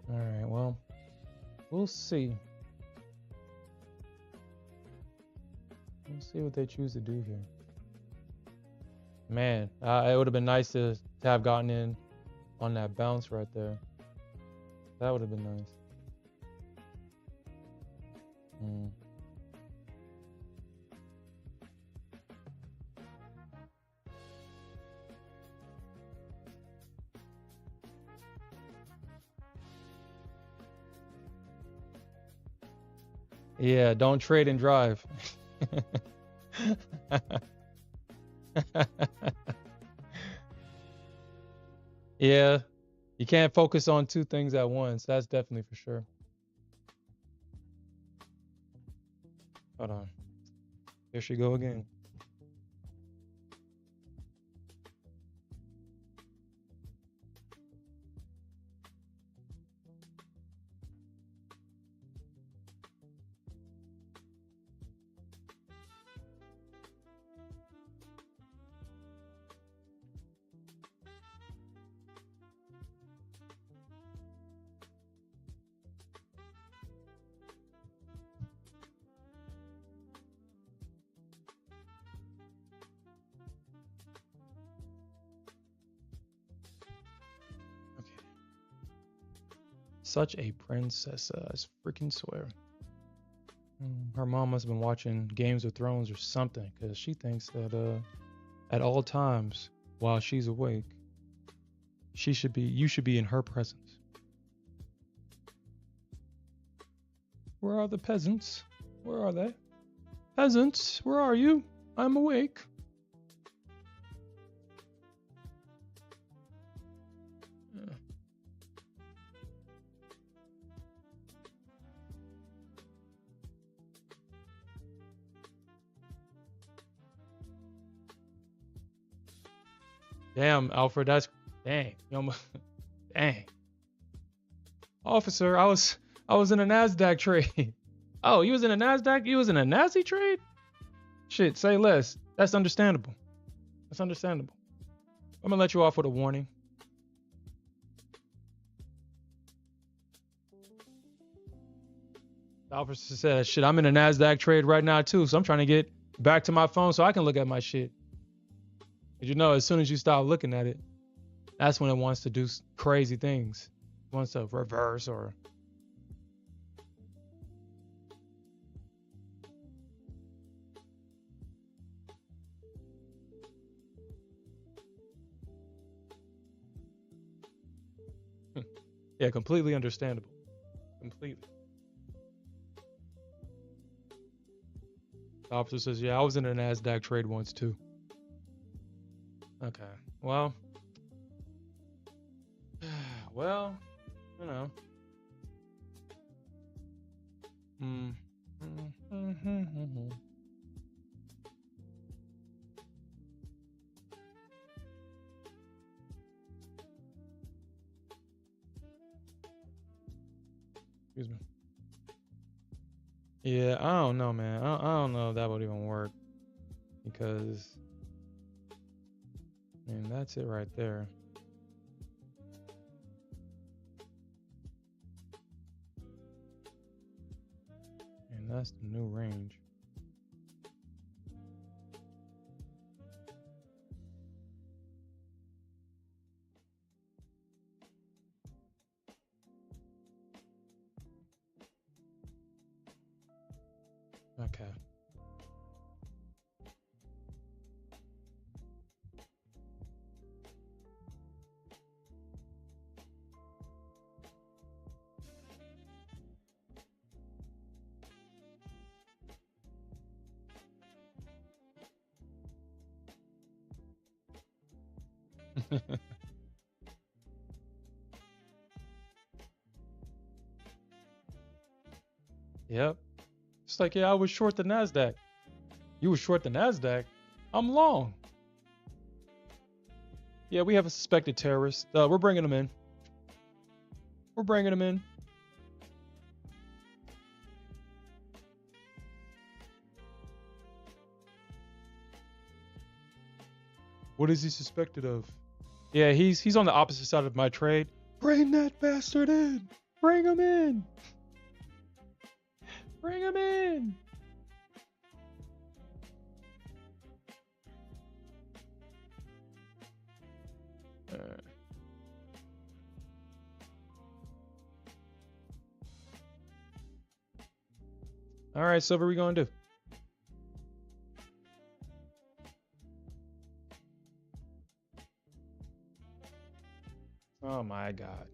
All right, well, we'll see. We'll see what they choose to do here. Man, it would have been nice to have gotten in on that bounce right there. That would have been nice. Yeah, don't trade and drive. Yeah, you can't focus on two things at once. That's definitely for sure. Hold on. Here she go again. Such a princess, I freaking swear. Her mom must have been watching Games of Thrones or something, because she thinks that at all times while she's awake, you should be in her presence. Where are the peasants? Where are they? Peasants, where are you? I'm awake. Damn, Alfred, that's dang. Dang. Officer, I was in a NASDAQ trade. Oh, you was in a NASDAQ? You was in a Nazi trade? Shit, say less. That's understandable. That's understandable. I'm gonna let you off with a warning. The officer said, shit, I'm in a NASDAQ trade right now too, so I'm trying to back to my phone so I can look at my shit. But you know, as soon as you stop looking at it, that's when it wants to do crazy things. It wants to reverse or. Yeah, completely understandable. Completely. The officer says, yeah, I was in a NASDAQ trade once too. Okay. Well, well, you know. Mm. Excuse me. Yeah, I don't know, man. I don't know if that would even work because, I mean, that's it right there. And that's the new range. Okay. Yep. It's like, yeah, I was short the NASDAQ. You were short the NASDAQ. I'm long. Yeah, we have a suspected terrorist. We're bringing him in. We're bringing him in. What is he suspected of? Yeah, he's on the opposite side of my trade. Bring that bastard in. Bring him in. Bring him in. All right, so what are we gonna do? Oh my God.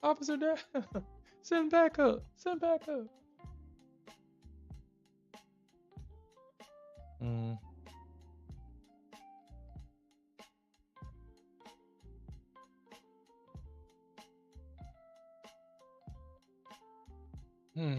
Officer down. Send back up. Send back up. Mm. Hmm.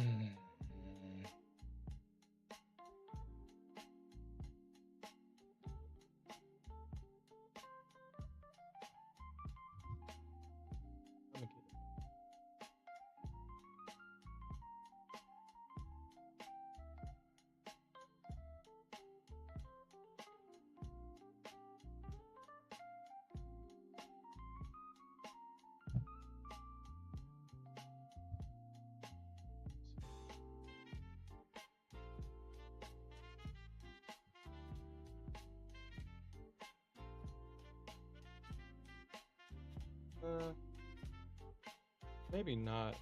Maybe not.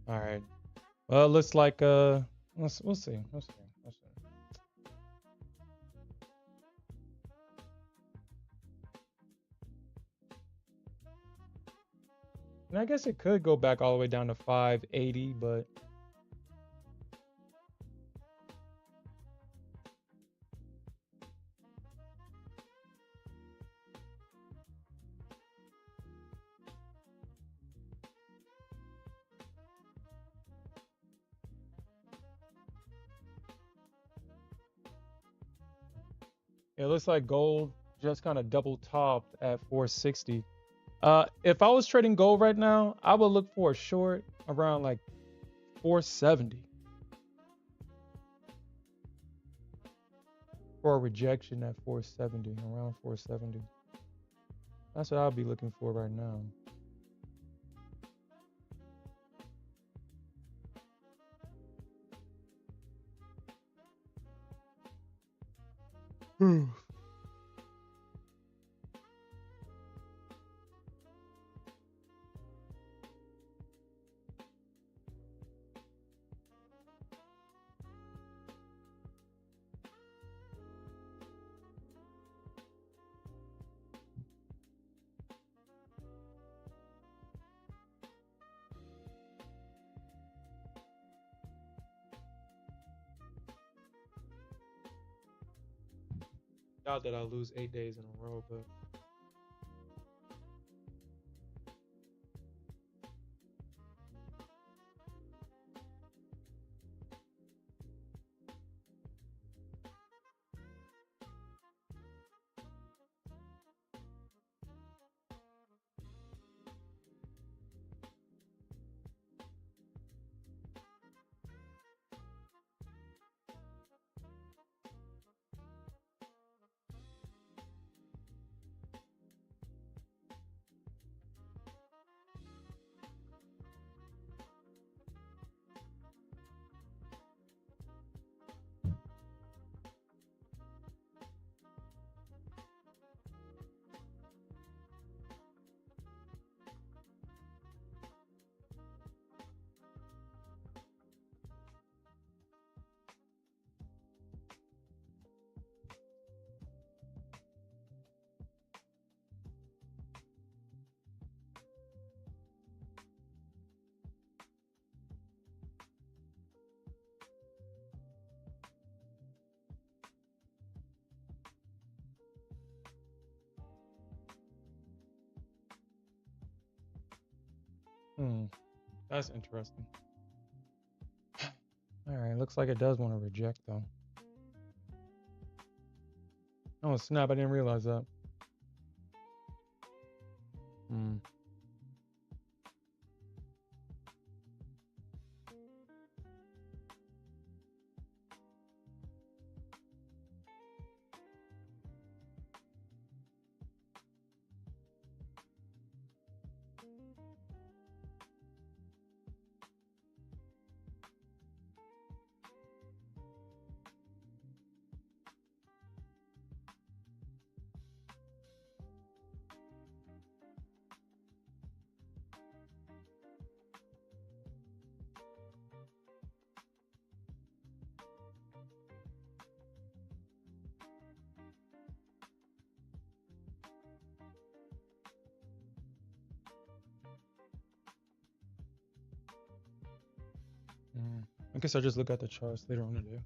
All right. Well, it looks like we'll see. We'll see. We'll see. And I guess it could go back all the way down to 580, but it looks like gold just kind of double topped at 460. If I was trading gold right now, I would look for a short around like 470 for a rejection at 470, around 470. That's what I'll be looking for right now. Doubt that I'll lose 8 days in a row, but that's interesting. All right, looks like it does want to reject though. Oh snap! I didn't realize that. Hmm. I guess I'll just look at the charts later on today.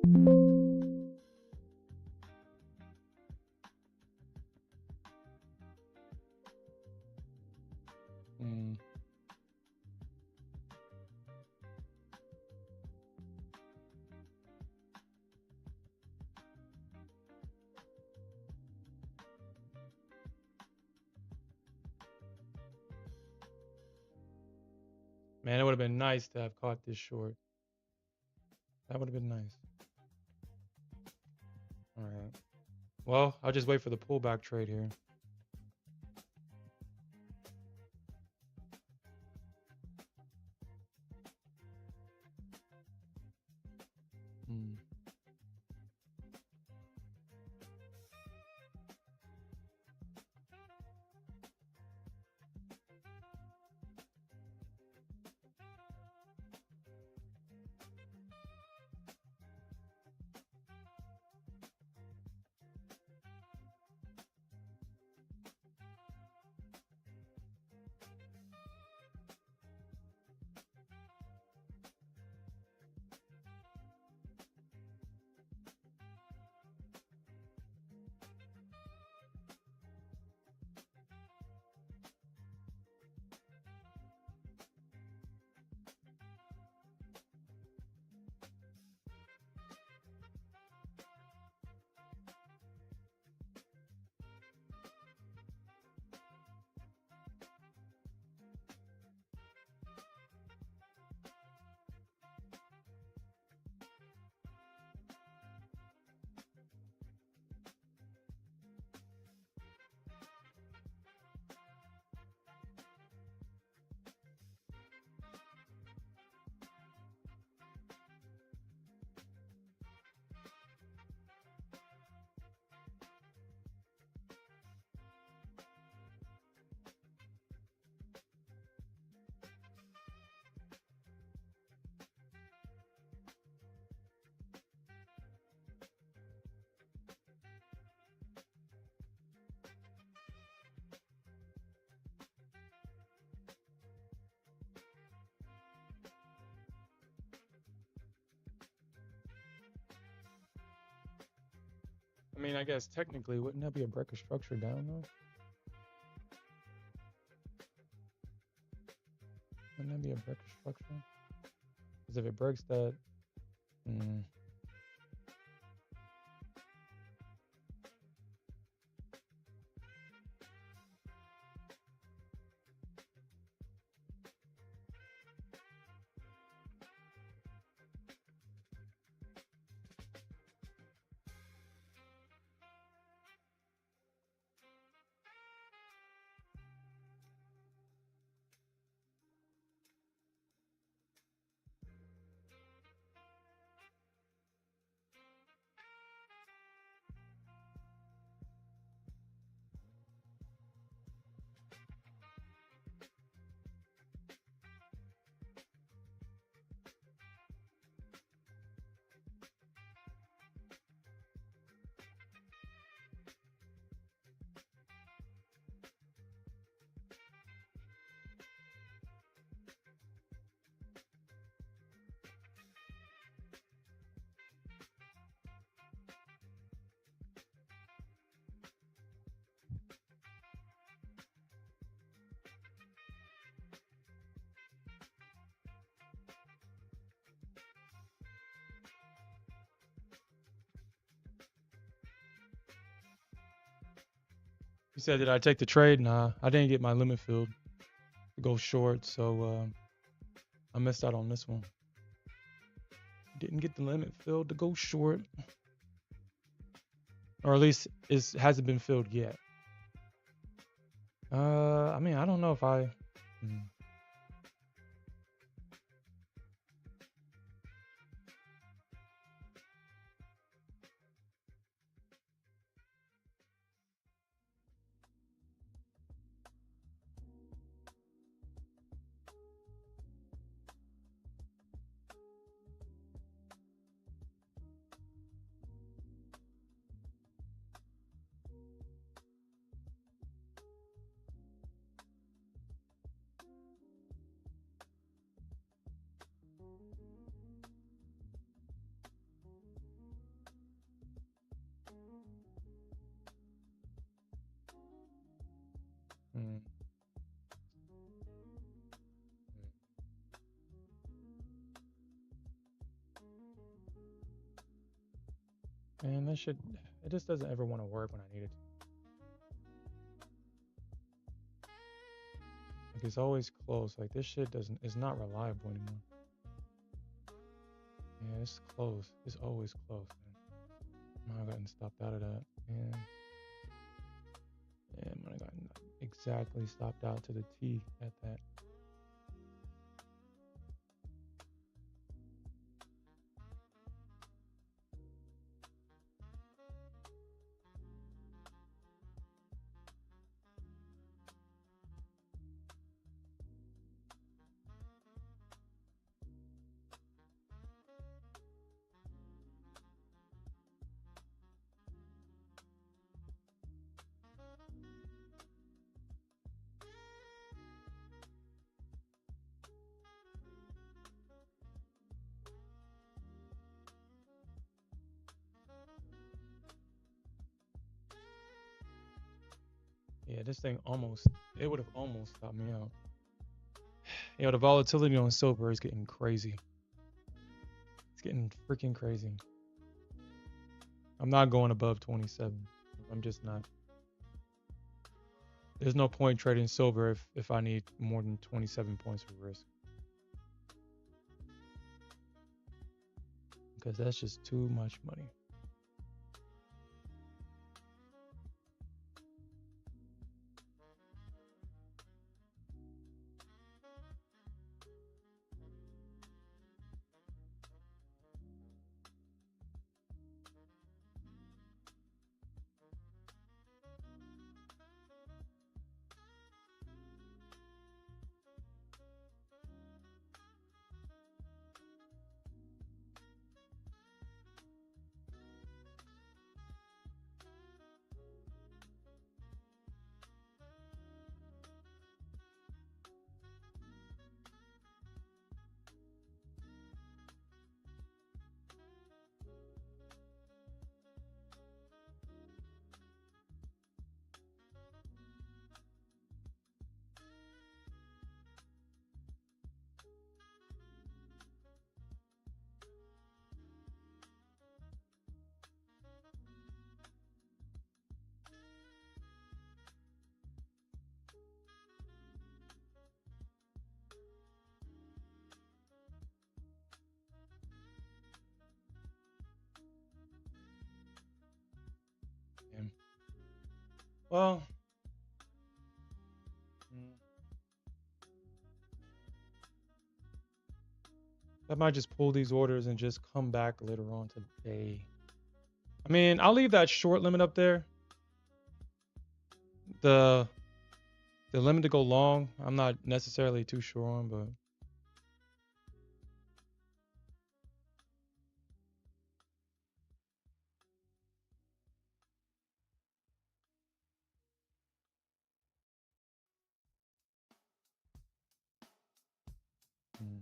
Mm. Man, it would have been nice to have caught this short. That would have been nice. All right. Well, I'll just wait for the pullback trade here. Mm. I mean, I guess technically, wouldn't that be a break of structure down though? Wouldn't that be a break of structure? Because if it breaks that, mm, you said, did I take the trade? Nah, I didn't get my limit filled to go short, so I missed out on this one. Didn't get the limit filled to go short, or at least it hasn't been filled yet. I mean, I don't know if I. Mm. And that shit, it just doesn't ever want to work when I need it to. Like it's always close. Like this shit is not reliable anymore. Yeah, it's close. It's always close, man. I gotten stopped out of that. Yeah. Yeah, I gotten exactly stopped out to the T at that. Yeah, this thing it would have almost stopped me out. Yo, the volatility on silver is getting crazy. It's getting freaking crazy. I'm not going above 27. I'm just not. There's no point trading silver if I need more than 27 points of risk. Because that's just too much money. Yeah. Well, I might just pull these orders and just come back later on today. I mean, I'll leave that short limit up there. The limit to go long, I'm not necessarily too sure on, but mm.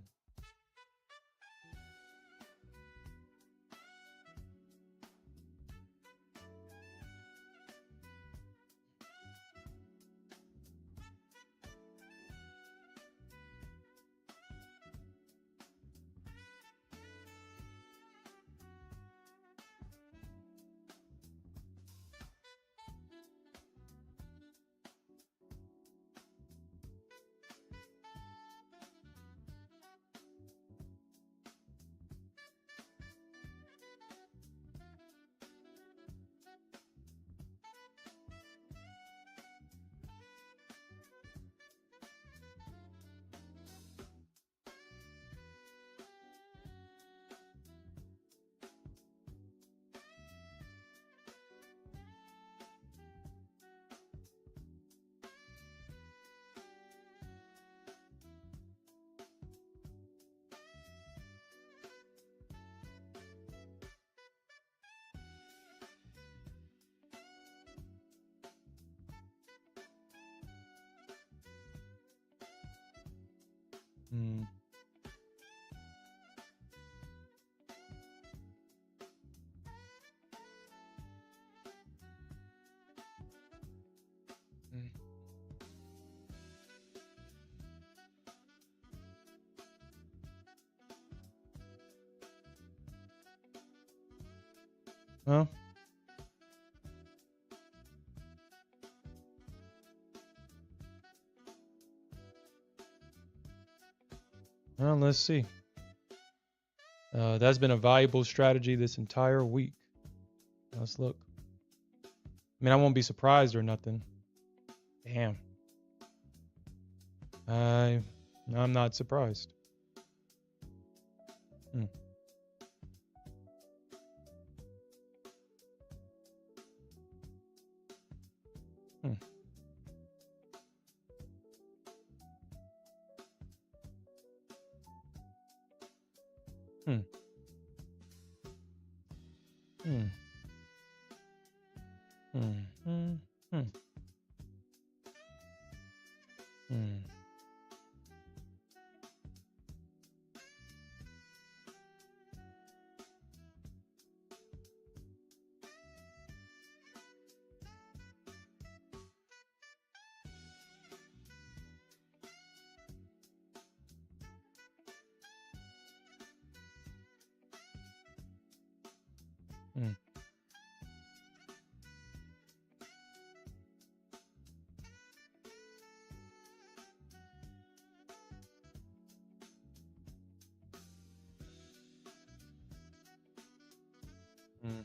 Mm. Huh? Well, let's see. That's been a valuable strategy this entire week. Let's look. I mean, I won't be surprised or nothing. Damn. I'm not surprised. Hmm. Hmm. Hmm. Hmm. Hmm. Hmm. Hmm. Hmm. Hmm. Hmm.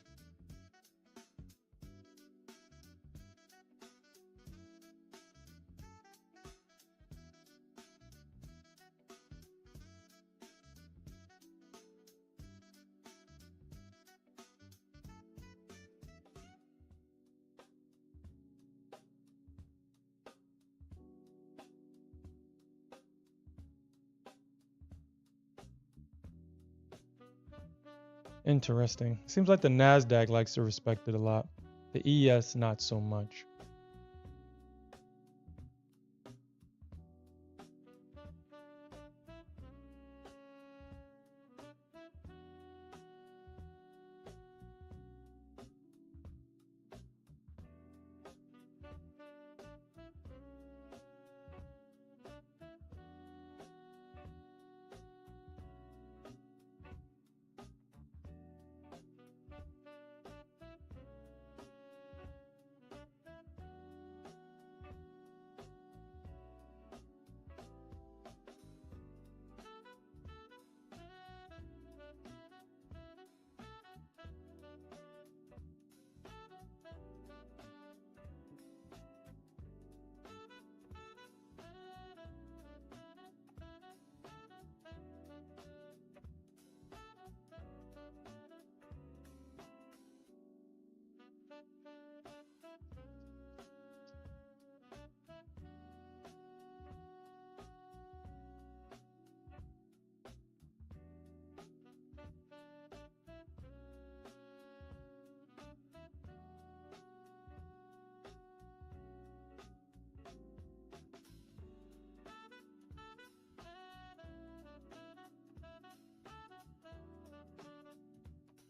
Interesting. Seems like the Nasdaq likes to respect it a lot. The ES not so much.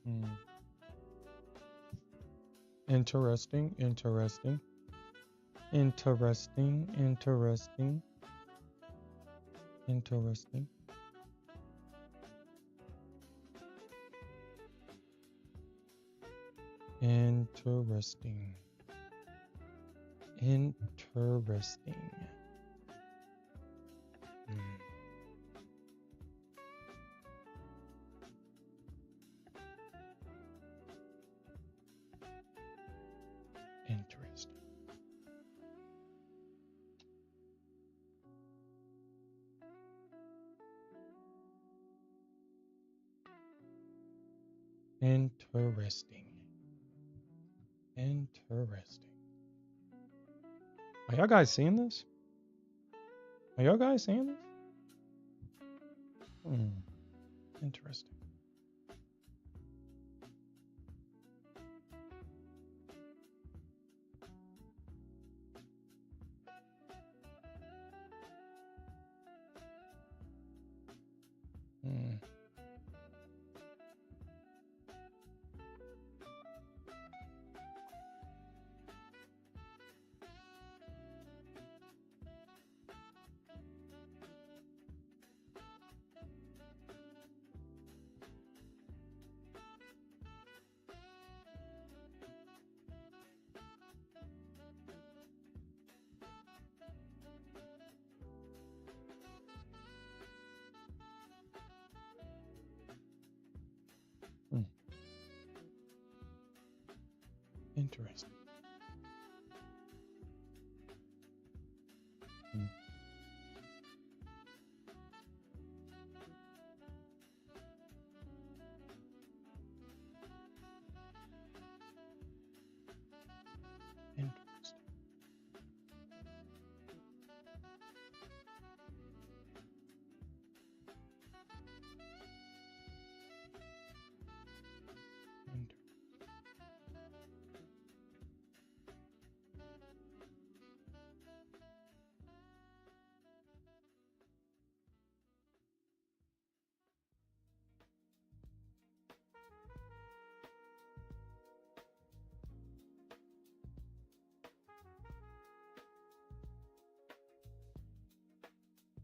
Hmm. Interesting. Interesting. Interesting. Interesting. Interesting. Interesting. Interesting. Hmm. Interesting. Interesting. Interesting. Are y'all guys seeing this? Are y'all guys seeing this? Hmm. Interesting. Hmm. Interesting. Hmm. Interesting.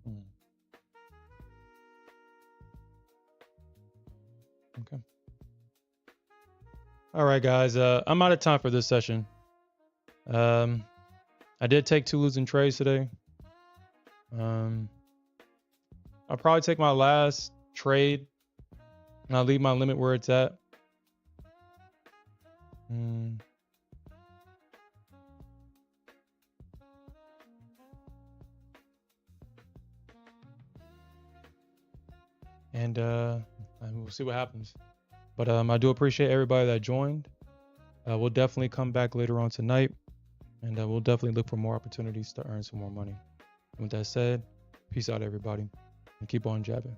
Hmm. Okay. All right, guys. I'm out of time for this session. I did take 2 losing trades today. I'll probably take my last trade and I'll leave my limit where it's at. Mm. And we'll see what happens. But I do appreciate everybody that joined. We'll definitely come back later on tonight, and we'll definitely look for more opportunities to earn some more money. And with that said, peace out, everybody, and keep on jabbing.